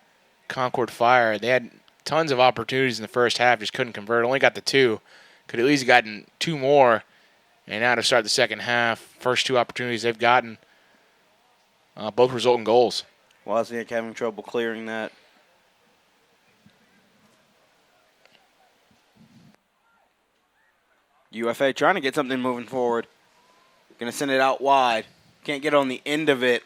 Concord Fire. They had tons of opportunities in the first half, just couldn't convert. Only got the 2. Could at least have gotten 2 more. And now to start the second half, first 2 opportunities they've gotten, both result in goals. Wozniak having trouble clearing that. UFA trying to get something moving forward. Going to send it out wide. Can't get on the end of it.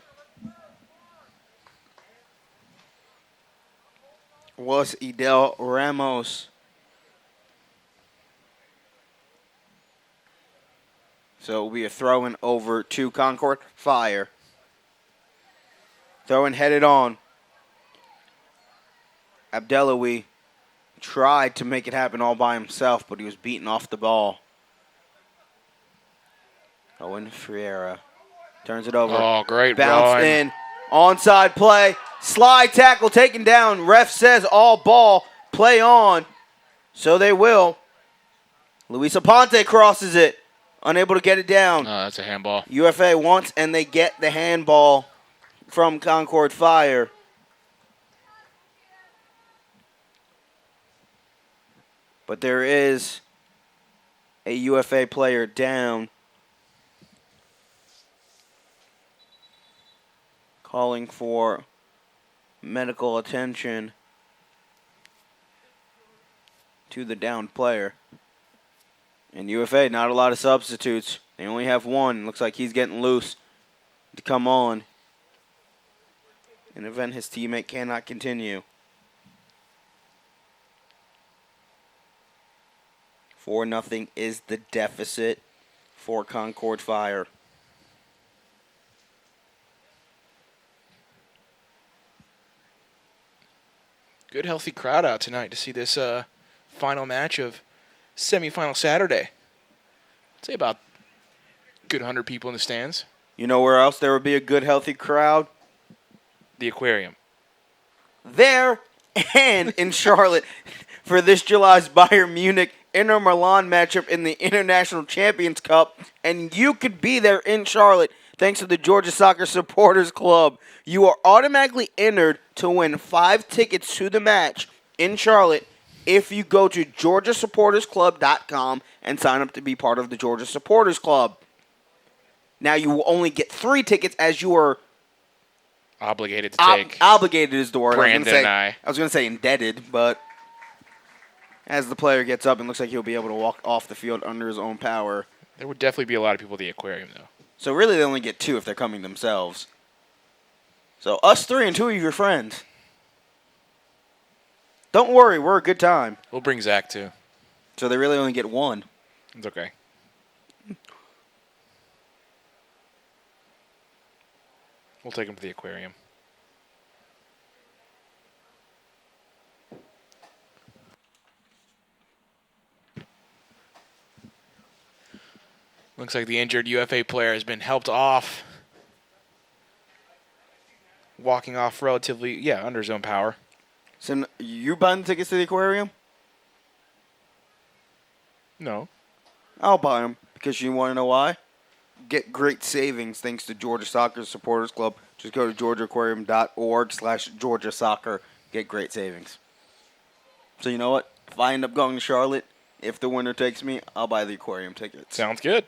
Was Idel Ramos. So it will be a throw-in over to Concord Fire. Throw-in headed on. Abdeloui tried to make it happen all by himself, but he was beaten off the ball. Owen Friera turns it over. Oh, great Bounced run. in. Onside play. Slide tackle taken down. Ref says all ball. Play on. So they will. Luisa Ponte crosses it. Unable to get it down. Oh, that's a handball. UFA wants, and they get the handball from Concord Fire. But there is a UFA player down. Calling for medical attention to the downed player. And UFA, not a lot of substitutes. They only have one. Looks like he's getting loose to come on. An event his teammate cannot continue. 4-0 is the deficit for Concord Fire. Good, healthy crowd out tonight to see this final match of semifinal Saturday. I'd say about a good 100 people in the stands. You know where else there would be a good, healthy crowd? The aquarium. There and in Charlotte for this July's Bayern Munich Inter Milan matchup in the International Champions Cup. And you could be there in Charlotte thanks to the Georgia Soccer Supporters Club. You are automatically entered to win 5 tickets to the match in Charlotte if you go to georgiasupportersclub.com and sign up to be part of the Georgia Supporters Club. Now, you will only get 3 tickets as you are obligated to take. Obligated is the word. Brandon and I. I was going to say indebted, but as the player gets up, it looks like he'll be able to walk off the field under his own power. There would definitely be a lot of people at the aquarium, though. So really, they only get 2 if they're coming themselves. So us 3 and 2 of your friends. Don't worry, we're a good time. We'll bring Zach, too. So they really only get 1. It's okay. We'll take him to the aquarium. Looks like the injured UFA player has been helped off. Walking off relatively, under his own power. So you buying tickets to the aquarium? No. I'll buy them because you want to know why? Get great savings thanks to Georgia Soccer Supporters Club. Just go to georgiaaquarium.org/Georgia Soccer. Get great savings. So you know what? If I end up going to Charlotte, if the winner takes me, I'll buy the aquarium tickets. Sounds good.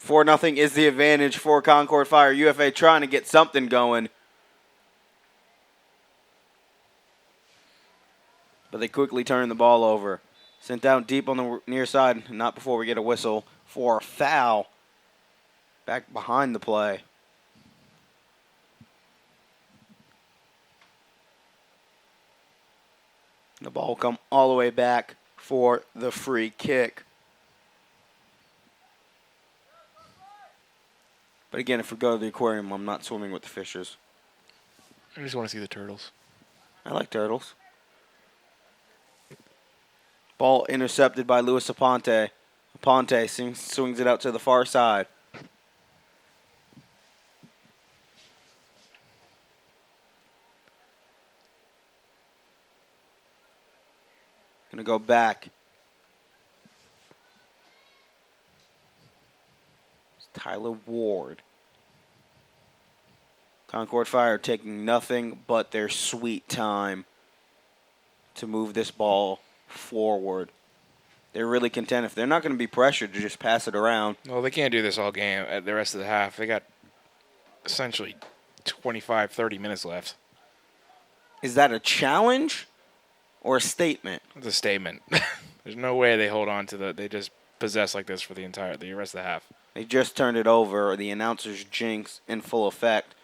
4-0 is the advantage for Concord Fire. UFA trying to get something going. But they quickly turn the ball over. Sent down deep on the near side. Not before we get a whistle for a foul. Back behind the play. The ball will come all the way back for the free kick. But again, if we go to the aquarium, I'm not swimming with the fishes. I just want to see the turtles. I like turtles. Ball intercepted by Luis Aponte. Aponte swings it out to the far side. Going to go back. It's Tyler Ward. Concord Fire taking nothing but their sweet time to move this ball forward. They're really content. If they're not going to be pressured to just pass it around. Well, they can't do this all game at the rest of the half. They got essentially 25, 30 minutes left. Is that a challenge or a statement? It's a statement. There's no way they hold on to they just possess like this for the rest of the half. They just turned it over. The announcer's jinx in full effect.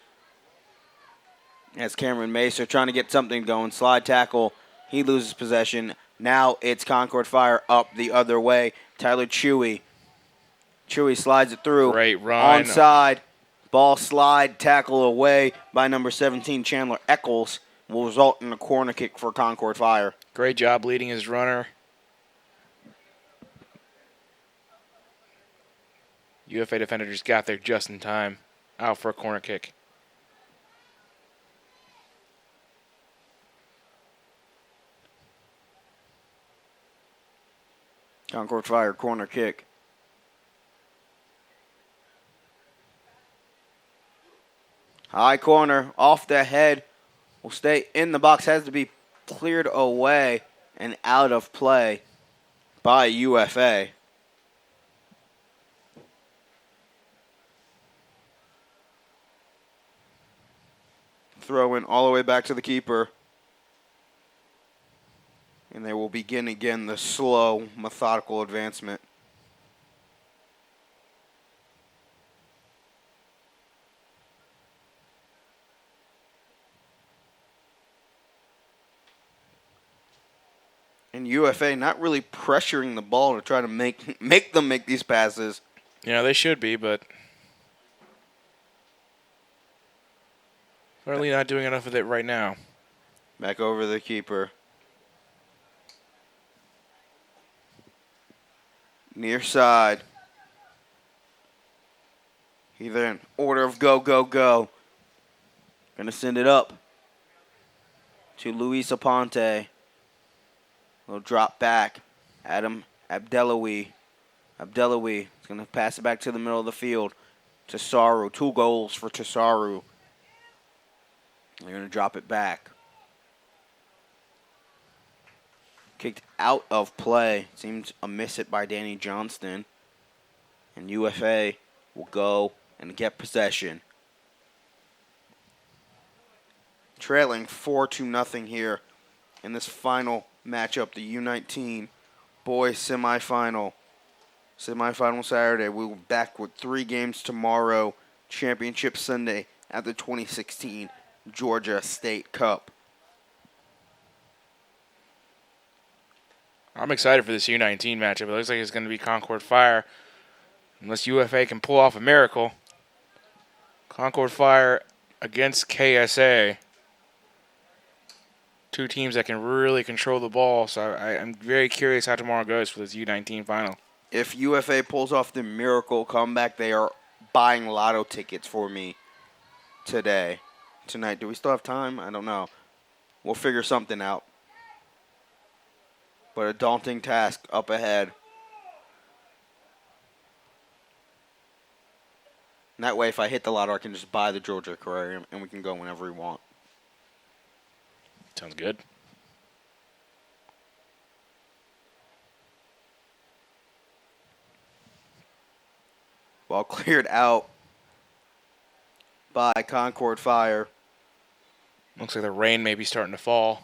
As Cameron Macer trying to get something going. Slide tackle. He loses possession. Now it's Concord Fire up the other way. Tyler Chewy. Chewy slides it through. Great run. Onside. Ball slide. Tackle away by number 17, Chandler Eccles. Will result in a corner kick for Concord Fire. Great job leading his runner. UFA defender just got there just in time. Out for a corner kick. Concord Fire corner kick. High corner off the head. Will stay in the box. Has to be cleared away and out of play by UFA. Throw in all the way back to the keeper. And they will begin again the slow, methodical advancement. And UFA not really pressuring the ball to try to make them make these passes. Yeah, they should be, but clearly not doing enough of it right now. Back over the keeper. Near side. Either in order of go, go, go. Gonna send it up to Luis Aponte. Little drop back. Adam Abdelawi. Abdelawi is going to pass it back to the middle of the field. Tesaru. 2 goals for Tesaru. They're going to drop it back. Kicked out of play. Seems a miss it by Danny Johnston. And UFA will go and get possession. Trailing 4-0 here in this final matchup, the U19 boys semifinal. Semifinal Saturday. We'll be back with 3 games tomorrow. Championship Sunday at the 2016 Georgia State Cup. I'm excited for this U19 matchup. It looks like it's going to be Concord Fire, unless UFA can pull off a miracle. Concord Fire against KSA. 2 teams that can really control the ball, so I'm very curious how tomorrow goes for this U19 final. If UFA pulls off the miracle comeback, they are buying lotto tickets for me tonight. Do we still have time? I don't know. We'll figure something out. But a daunting task up ahead. And that way, if I hit the lotto, I can just buy the Georgia Courier and we can go whenever we want. Sounds good. Ball cleared out by Concord Fire. Looks like the rain may be starting to fall.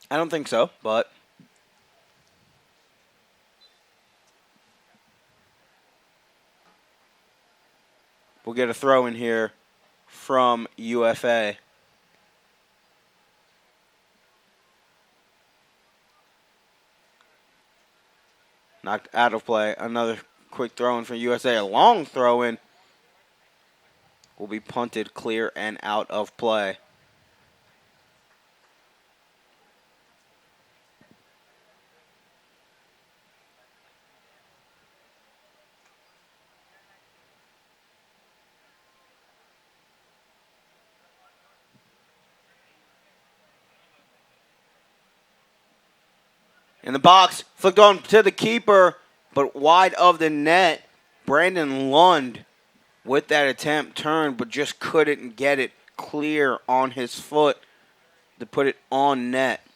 I don't think so, but we'll get a throw in here from UFA. Knocked out of play. Another quick throw in from USA. A long throw in will be punted clear and out of play. In the box, flicked on to the keeper, but wide of the net. Brandon Lund with that attempt turned, but just couldn't get it clear on his foot to put it on net.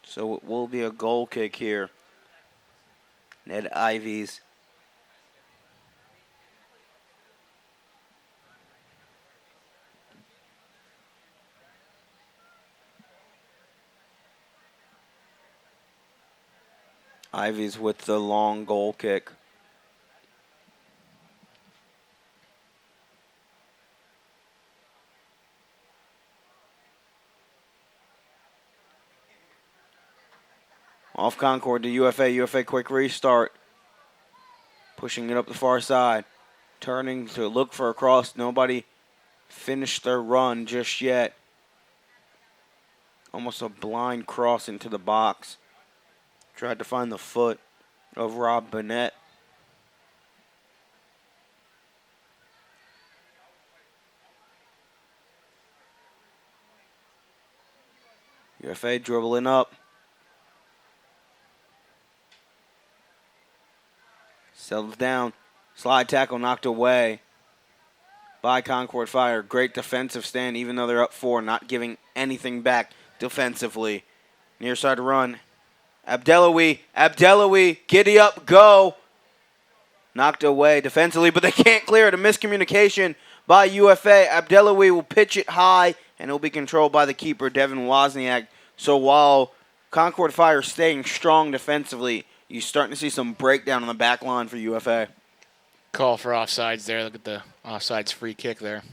So it will be a goal kick here. Ned Ivies. Ivies with the long goal kick. Off Concord to UFA. UFA quick restart. Pushing it up the far side. Turning to look for a cross. Nobody finished their run just yet. Almost a blind cross into the box. Tried to find the foot of Rob Burnett. UFA dribbling up. Settles down. Slide tackle knocked away by Concord Fire. Great defensive stand, even though they're up 4, not giving anything back defensively. Near side run. Abdellawi, giddy up, go. Knocked away defensively, but they can't clear it. A miscommunication by UFA. Abdellawi will pitch it high, and it'll be controlled by the keeper, Devin Wozniak. So while Concord Fire is staying strong defensively, you're starting to see some breakdown on the back line for UFA. Call for offsides there. Look at the offsides free kick there.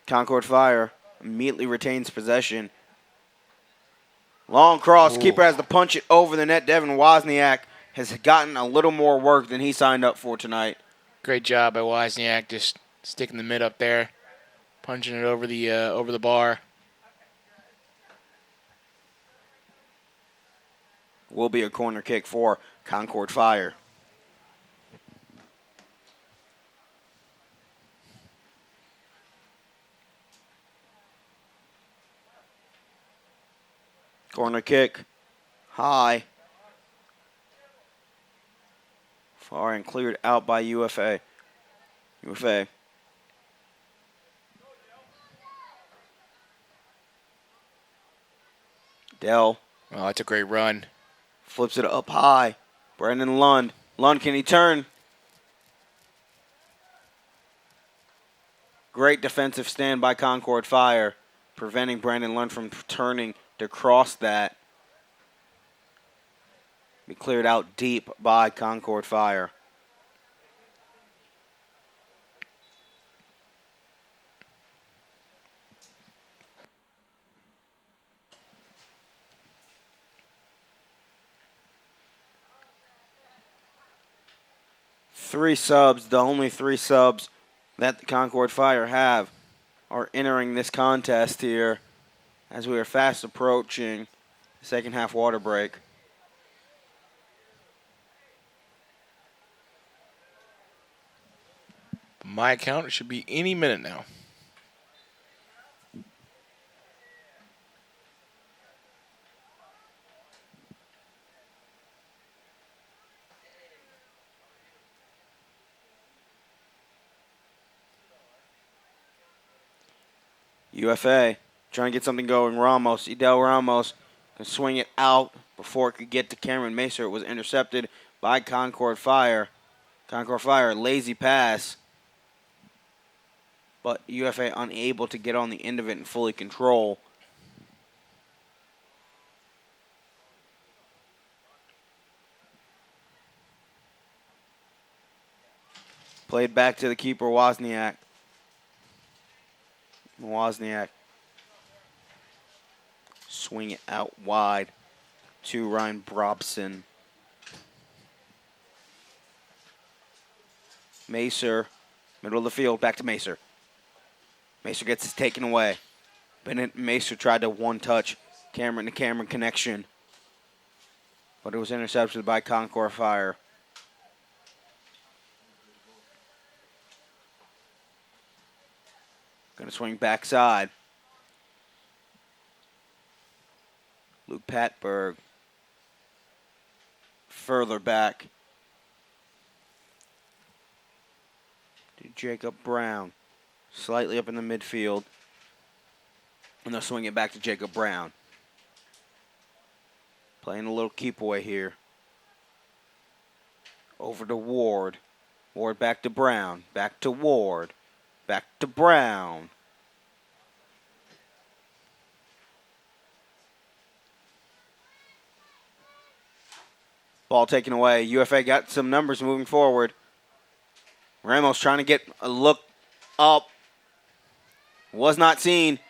Concord Fire immediately retains possession. Long cross. Ooh. Keeper has to punch it over the net. Devin Wozniak has gotten a little more work than he signed up for tonight. Great job by Wozniak, just sticking the mid up there, punching it over the bar. Will be a corner kick for Concord Fire. Corner kick. High. Far and cleared out by UFA. UFA. Dell Oh, that's a great run. flips it up high. Brendan Lund. Lund, can he turn? Great defensive stand by Concord Fire, preventing Brandon Lund from turning to cross that. Be cleared out deep by Concord Fire. Three subs, the only 3 subs that the Concord Fire have, are entering this contest here as we are fast approaching the second half water break. By my account, it should be any minute now. UFA trying to get something going. Idel Ramos can swing it out before it could get to Cameron Macer. It was intercepted by Concord Fire. Concord Fire, lazy pass. But UFA unable to get on the end of it and fully control. Played back to the keeper, Wozniak. Swing it out wide to Ryan Brobson. Macer, middle of the field, back to Macer. Macer gets it taken away. Bennett Macer tried to one-touch Cameron to Cameron connection, but it was intercepted by Concord Fire. Going to swing backside. Luke Patberg. Further back to Jacob Brown. Slightly up in the midfield. And they'll swing it back to Jacob Brown. Playing a little keep away here. Over to Ward. Ward back to Brown. Back to Ward. Back to Brown. Ball taken away. UFA got some numbers moving forward. Ramos trying to get a look up. Was not seen.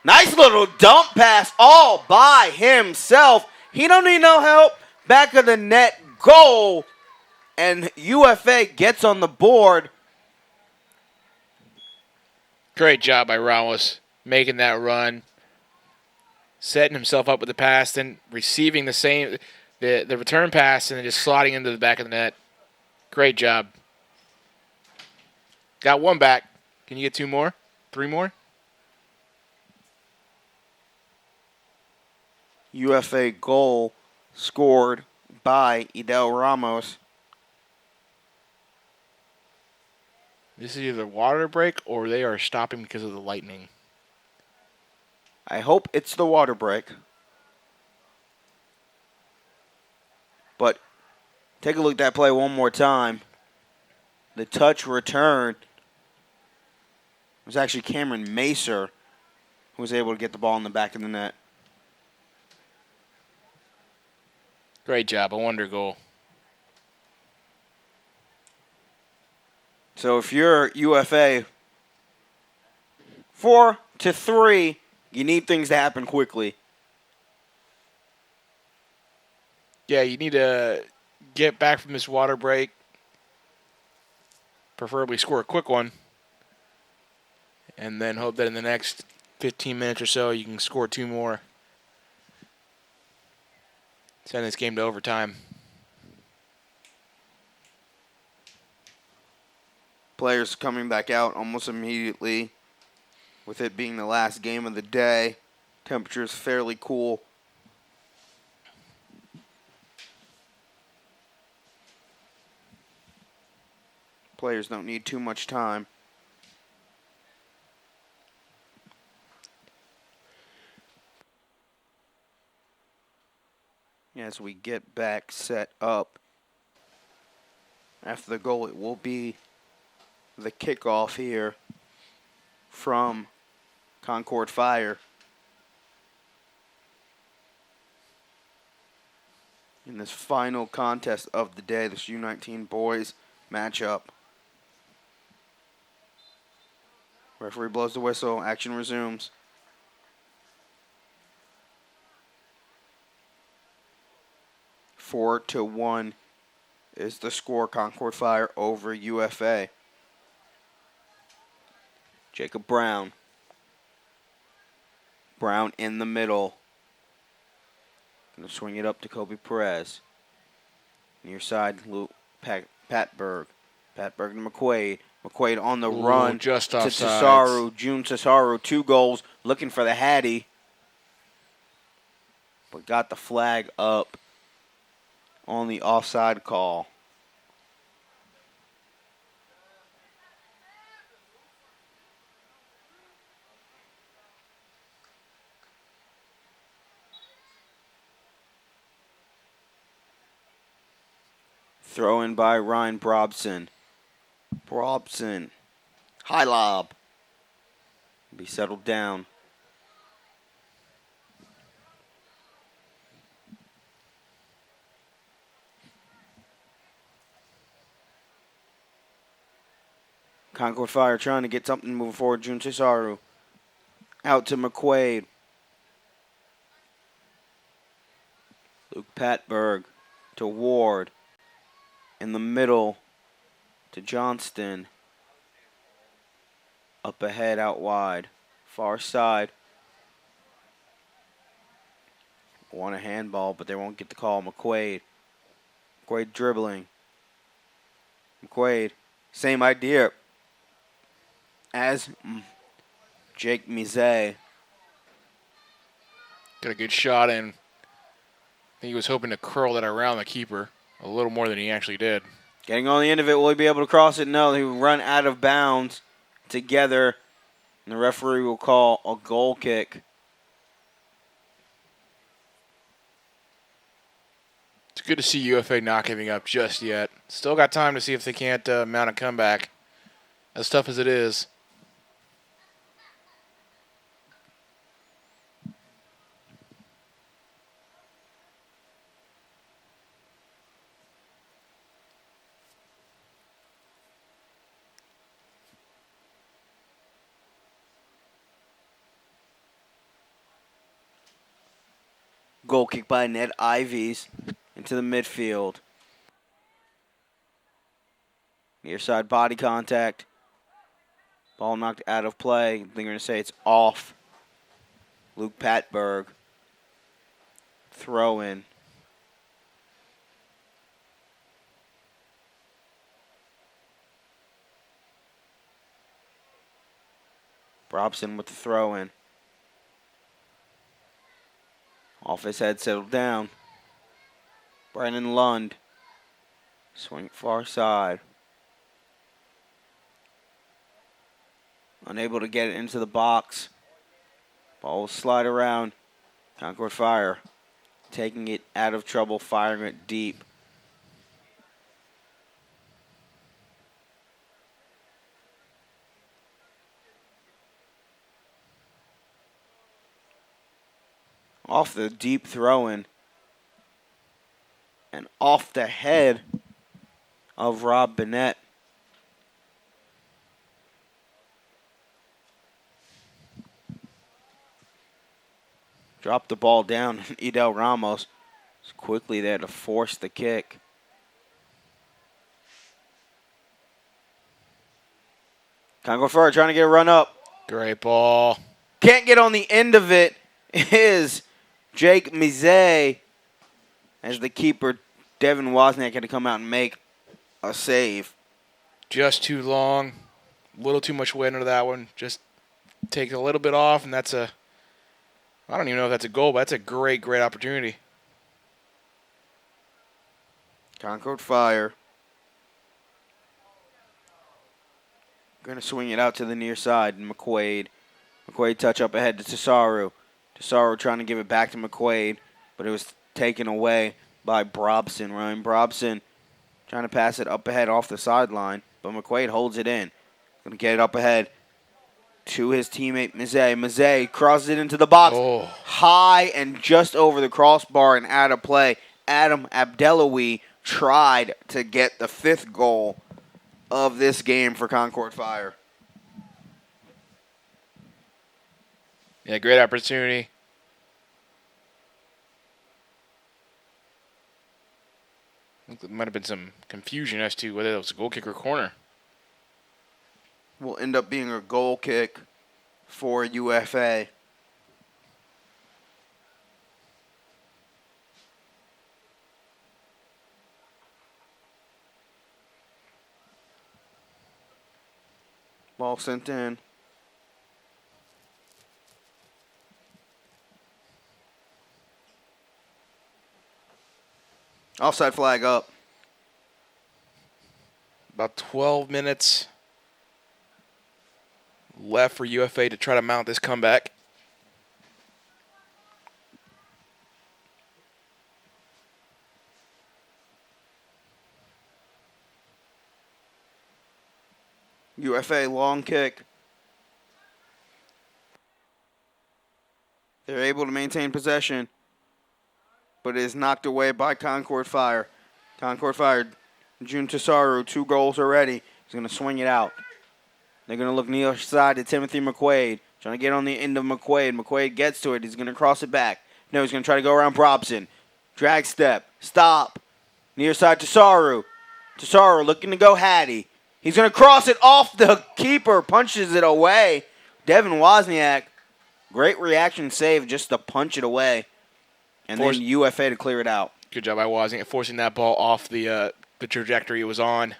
Nice little dump pass all by himself. He don't need no help. Back of the net, goal. And UFA gets on the board. Great job by Ramos making that run, setting himself up with the pass, then receiving the return pass, and then just slotting into the back of the net. Great job. Got one back. Can you get 2 more? 3 more? UFA goal scored by Idel Ramos. This is either water break or they are stopping because of the lightning. I hope it's the water break. But take a look at that play one more time. The touch return was actually Cameron Macer who was able to get the ball in the back of the net. Great job. A wonder goal. So if you're UFA, 4-3, you need things to happen quickly. Yeah, you need to get back from this water break. Preferably score a quick one. And then hope that in the next 15 minutes or so you can score 2 more. Send this game to overtime. Players coming back out almost immediately, with it being the last game of the day. Temperature's fairly cool. Players don't need too much time. As we get back set up, after the goal, it will be the kickoff here from Concord Fire. In this final contest of the day, this U19 boys matchup. Referee blows the whistle. Action resumes. Four to 1 is the score. Concord Fire over UFA. Jacob Brown. Brown in the middle. Going to swing it up to Kobe Perez. Near side, Patberg. Patberg to McQuaid. McQuaid on the run just to offsides. Tesaru. June Tesaru, 2 goals, looking for the Hattie. But got the flag up on the offside call. Throw in by Ryan Brobson. Brobson. High lob. Be settled down. Concord Fire trying to get something moving forward. Jun Tesaru. Out to McQuaid. Luke Patberg to Ward. In the middle to Johnston. Up ahead, out wide. Far side. Want a handball, but they won't get the call. McQuaid. McQuaid dribbling. McQuaid. Same idea as Jake Mizet. Got a good shot in. I think he was hoping to curl that around the keeper a little more than he actually did. Getting on the end of it, will he be able to cross it? No, he will run out of bounds together, and the referee will call a goal kick. It's good to see UFA not giving up just yet. Still got time to see if they can't mount a comeback. As tough as it is. Goal kick by Ned Ivies into the midfield. Near side body contact. Ball knocked out of play. They're going to say it's off. Luke Patberg. Throw in. Robson with the throw in. Off his head, settled down. Brennan Lund. Swing far side. Unable to get it into the box. Ball will slide around. Concord Fire taking it out of trouble, firing it deep. Off the deep throw-in. And off the head of Rob Bennett. Dropped the ball down. Edel Ramos was quickly there to force the kick. Concord Fire trying to get a run up. Great ball. Can't get on the end of it is Jake Mizet, as the keeper, Devin Wozniak, had to come out and make a save. Just too long. A little too much weight under that one. Just take a little bit off, and that's a... I don't even know if that's a goal, but that's a great, great opportunity. Concord Fire going to swing it out to the near side. McQuaid. McQuaid touch up ahead to Tesaru. Tesaru trying to give it back to McQuaid, but it was taken away by Brobson. Ryan Brobson trying to pass it up ahead off the sideline, but McQuaid holds it in. Going to get it up ahead to his teammate Mizet. Mizet crosses it into the box. Oh. High and just over the crossbar and out of play. Adam Abdelawi tried to get the 5th goal of this game for Concord Fire. Yeah, great opportunity. I think there might have been some confusion as to whether it was a goal kick or corner. Will end up being a goal kick for UFA. Ball sent in. Offside flag up. About 12 minutes left for UFA to try to mount this comeback. UFA long kick. They're able to maintain possession, but it is knocked away by Concord Fire. Concord Fire, Jun Tesaru, 2 goals already. He's going to swing it out. They're going to look near side to Timothy McQuaid. Trying to get on the end of McQuaid. McQuaid gets to it. He's going to cross it back. No, he's going to try to go around Brobson. Drag step. Stop. Near side Tesaru. Tesaru looking to go Hattie. He's going to cross it off the keeper. Punches it away. Devin Wozniak. Great reaction save just to punch it away. And then UFA to clear it out. Good job by Wozniak forcing that ball off the trajectory it was on.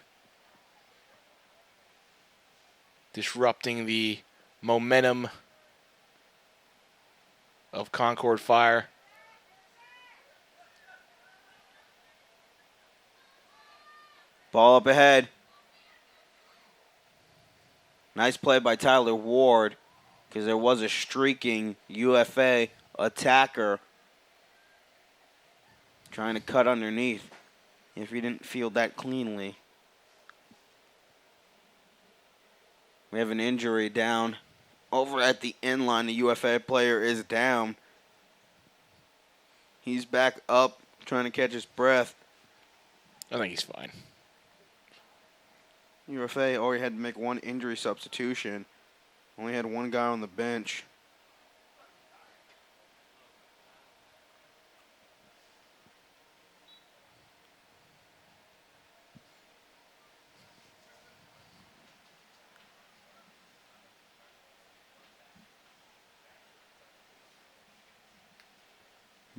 Disrupting the momentum of Concord Fire. Ball up ahead. Nice play by Tyler Ward, because there was a streaking UFA attacker trying to cut underneath if he didn't field that cleanly. We have an injury down over at the end line. The UFA player is down. He's back up trying to catch his breath. I think he's fine. UFA already had to make 1 injury substitution. Only had 1 guy on the bench.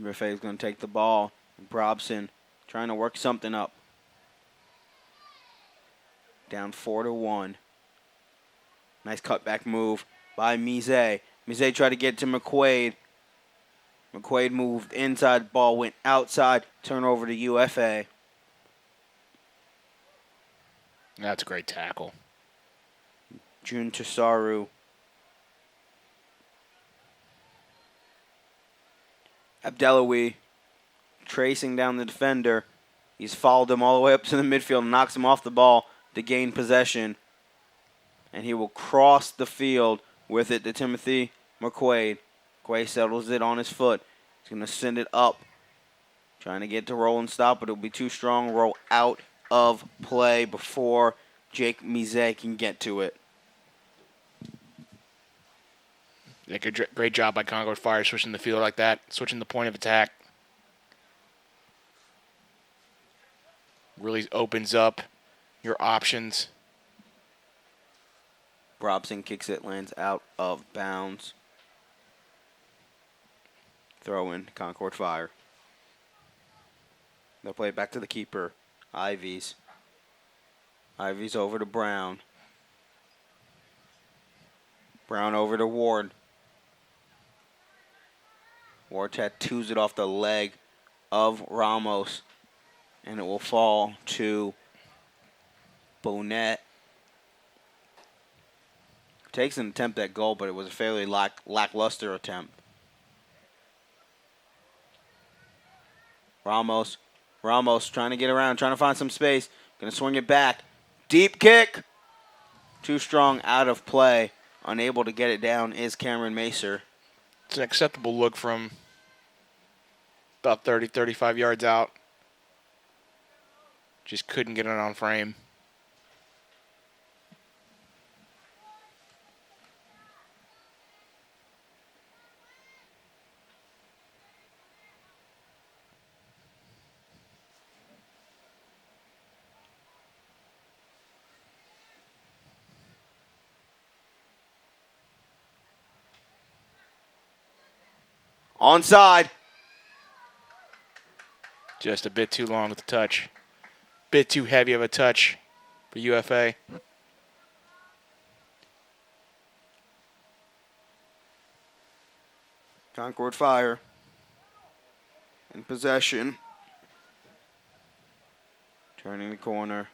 UFA is going to take the ball. Brobson trying to work something up. Down 4-1. Nice cutback move by Mizet. Mizet tried to get to McQuaid. McQuaid moved inside, ball went outside, turnover to UFA. That's a great tackle. Jun Tasaru. Abdelawi tracing down the defender. He's followed him all the way up to the midfield and knocks him off the ball to gain possession. And he will cross the field with it to Timothy McQuaid. McQuaid settles it on his foot. He's going to send it up. Trying to get to roll and stop, but it'll be too strong. Roll out of play before Jake Mizet can get to it. Yeah, great job by Concord Fire switching the field like that, switching the point of attack. Really opens up your options. Robson kicks it, lands out of bounds. Throw in Concord Fire. They'll play it back to the keeper, Ivies. Ivies over to Brown. Brown over to Ward. Ward tattoos it off the leg of Ramos. And it will fall to Bonnet. Takes an attempt at goal, but it was a fairly lackluster attempt. Ramos trying to get around, trying to find some space. Going to swing it back. Deep kick. Too strong, out of play. Unable to get it down is Cameron Macer. It's an acceptable look from about 30, 35 yards out. Just couldn't get it on frame. Onside. Just a bit too long with the touch. Bit too heavy of a touch for UFA. Concord Fire in possession. Turning the corner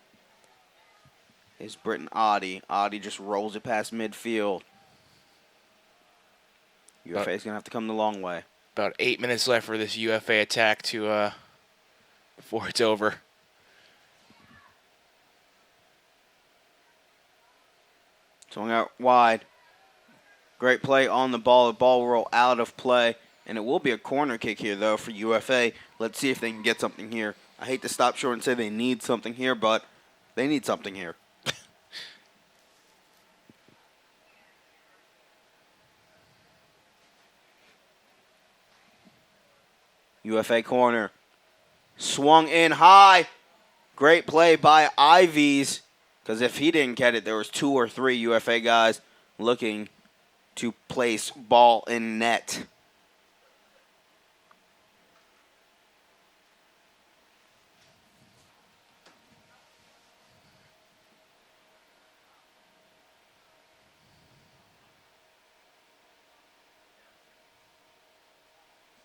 is Britton Oddie. Oddie just rolls it past midfield. UFA is going to have to come the long way. About 8 minutes left for this UFA attack to before it's over. Swung out wide. Great play on the ball. The ball will roll out of play. And it will be a corner kick here, though, for UFA. Let's see if they can get something here. I hate to stop short and say they need something here, but they need something here. UFA corner. Swung in high. Great play by Ivies. Because if he didn't get it, there was 2 or 3 UFA guys looking to place ball in net.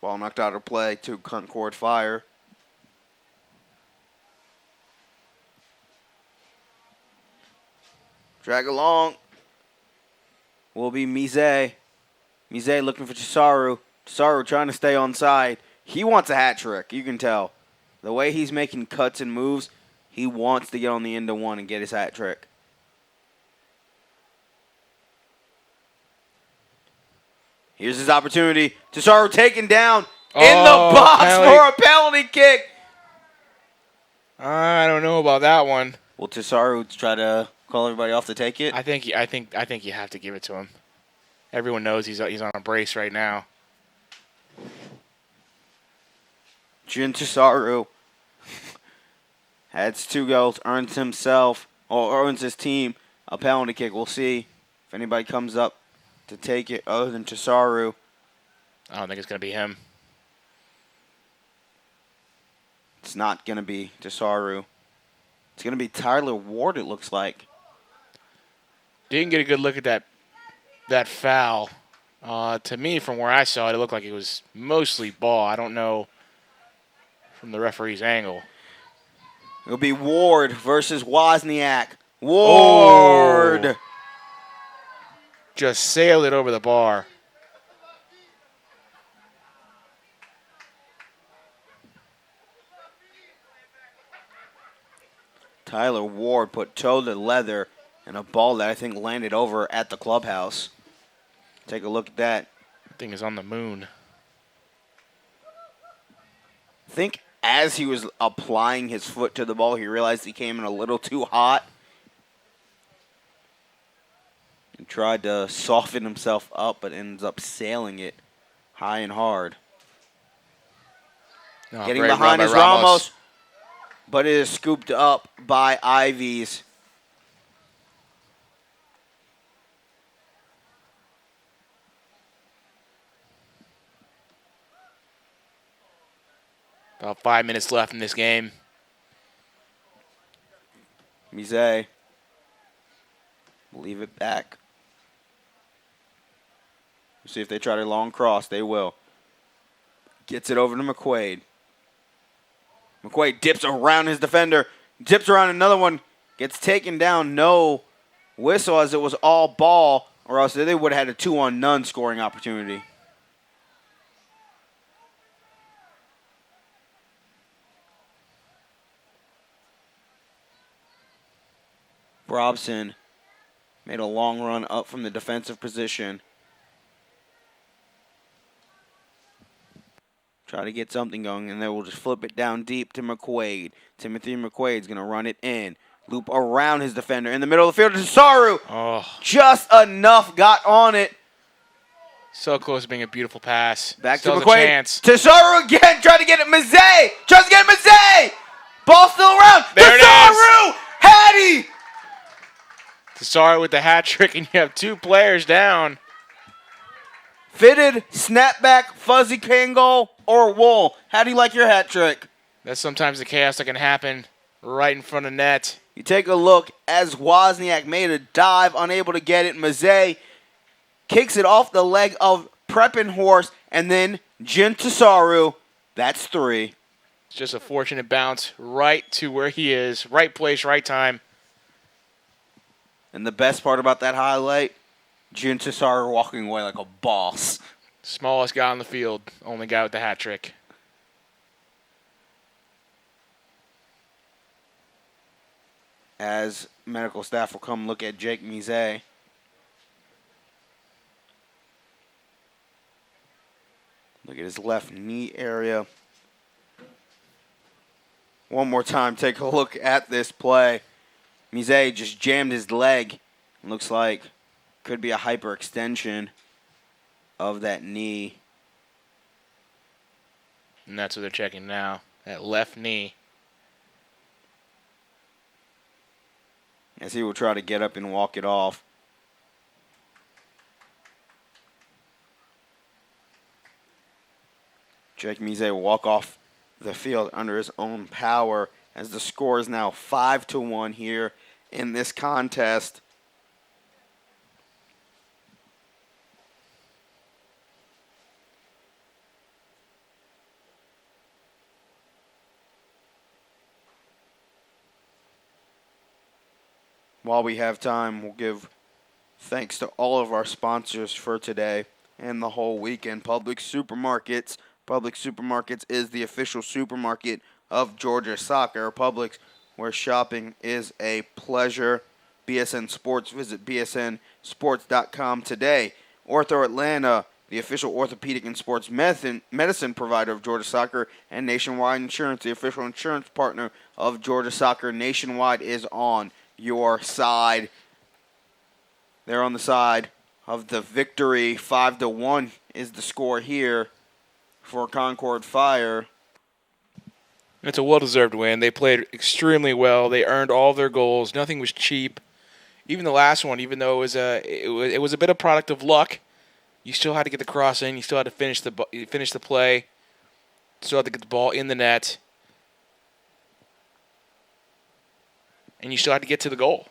Ball knocked out of play to Concord Fire. Drag along. Will be Mizet. Mizet looking for Chisaru. Chisaru trying to stay on side. He wants a hat trick. You can tell. The way he's making cuts and moves, he wants to get on the end of one and get his hat trick. Here's his opportunity. Chisaru taken down in the box penalty. for a penalty kick. I don't know about that one. Will Chisaru try to call everybody off to take it? I think you have to give it to him. Everyone knows he's on a brace right now. Jun Chisaru adds 2 goals, earns his team a penalty kick. We'll see if anybody comes up to take it other than Chisaru. I don't think it's going to be him. It's not going to be Chisaru. It's going to be Tyler Ward, it looks like. Didn't get a good look at that foul To me, from where I saw it, it looked like it was mostly ball. I don't know from the referee's angle. It'll be Ward versus Wozniak. Ward! Oh. Just sailed it over the bar. Tyler Ward put toe to leather in a ball that I think landed over at the clubhouse. Take a look at that. That thing is on the moon. I think as he was applying his foot to the ball, he realized he came in a little too hot. He tried to soften himself up, but ends up sailing it high and hard. Oh, Getting great behind run is by Ramos, but it is scooped up by Ivies. About 5 minutes left in this game. Mise. Leave it back. See if they try to long cross. They will. Gets it over to McQuaid. McQuaid dips around his defender. Dips around another one. Gets taken down. No whistle as it was all ball. Or else they would have had a 2-on-none scoring opportunity. Robson made a long run up from the defensive position. Try to get something going, and then we'll just flip it down deep to McQuaid. Timothy McQuaid's going to run it in. Loop around his defender. In the middle of the field to Saru. Oh, Just enough got on it. so close to being a beautiful pass. Back Still to has a McQuaid. chance. To Saru again. Trying to get it. Mazzei. Tries to get it. Mazzei. Ball still around. There it to Saru. is. Hattie. Sorry with the hat trick, and you have 2 players down. Fitted, snapback, fuzzy Kangol, or wool. How do you like your hat trick? That's sometimes the chaos that can happen right in front of net. You take a look as Wozniak made a dive, unable to get it. Mazzei kicks it off the leg of Preppenhorst, and then Jin Tasaru. That's 3. It's just a fortunate bounce right to where he is. Right place, right time. And the best part about that highlight, Jin Tasaru walking away like a boss. Smallest guy on the field. Only guy with the hat trick. As medical staff will come look at Jake Mise. Look at his left knee area. One more time, take a look at this play. Mise just jammed his leg. Looks like could be a hyperextension of that knee. And that's what they're checking now. That left knee. As he will try to get up and walk it off. Jake Mise will walk off the field under his own power as the score is now 5-1 here in this contest. While we have time, we'll give thanks to all of our sponsors for today and the whole weekend. Publix Supermarkets. Publix Supermarkets is the official supermarket of Georgia Soccer. Publix, where shopping is a pleasure. BSN Sports. Visit bsnsports.com today. Ortho Atlanta, the official orthopedic and sports medicine provider of Georgia Soccer. And Nationwide Insurance, the official insurance partner of Georgia Soccer. Nationwide is on your side. They're on the side of the victory. 5-1 is the score here for Concord Fire. It's a well-deserved win. They played extremely well. They earned all their goals. Nothing was cheap. Even the last one, even though it was a bit of product of luck, you still had to get the cross in. You still had to finish the play. Still had to get the ball in the net. And you still had to get to the goal.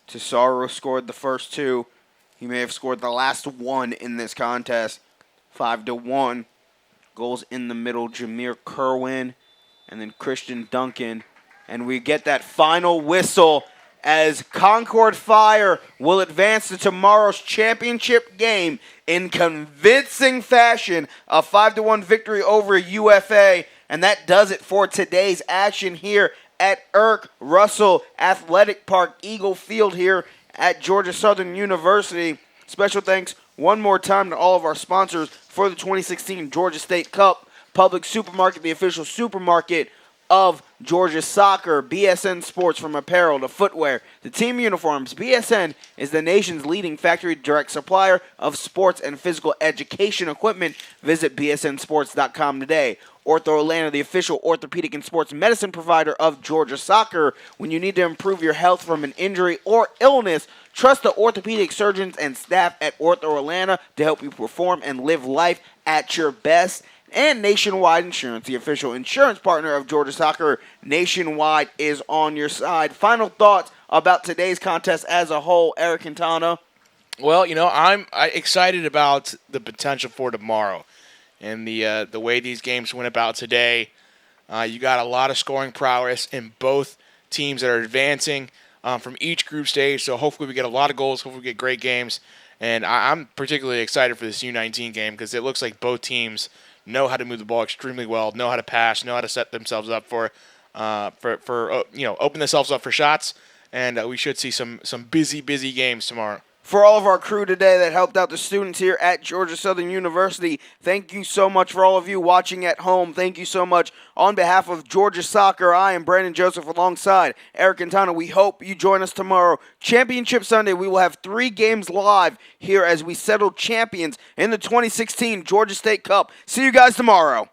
Tassaro scored the first 2. He may have scored the last one in this contest. 5-1. Goals in the middle, Jameer Kerwin and then Christian Duncan. And we get that final whistle as Concord Fire will advance to tomorrow's championship game in convincing fashion. A 5-1 victory over UFA. And that does it for today's action here at Irk Russell Athletic Park, Eagle Field here at Georgia Southern University. Special thanks one more time to all of our sponsors for the 2016 Georgia State Cup. Public Supermarket, the official supermarket of Georgia Soccer. BSN Sports, from apparel to footwear to team uniforms. BSN is the nation's leading factory direct supplier of sports and physical education equipment. Visit bsnsports.com today. Ortho Atlanta, the official orthopedic and sports medicine provider of Georgia Soccer. When you need to improve your health from an injury or illness, trust the orthopedic surgeons and staff at Ortho Atlanta to help you perform and live life at your best. And Nationwide Insurance, the official insurance partner of Georgia Soccer. Nationwide is on your side. Final thoughts about today's contest as a whole, Eric Quintana? Well, I'm excited about the potential for tomorrow. And the way these games went about today, you got a lot of scoring prowess in both teams that are advancing from each group stage. So hopefully we get a lot of goals. Hopefully we get great games. And I'm particularly excited for this U19 game because it looks like both teams know how to move the ball extremely well, know how to pass, know how to set themselves up for open themselves up for shots. And we should see some busy games tomorrow. For all of our crew today that helped out the students here at Georgia Southern University, thank you so much. For all of you watching at home, thank you so much. On behalf of Georgia Soccer, I am Brandon Joseph alongside Eric Quintana. We hope you join us tomorrow. Championship Sunday, we will have 3 games live here as we settle champions in the 2016 Georgia State Cup. See you guys tomorrow.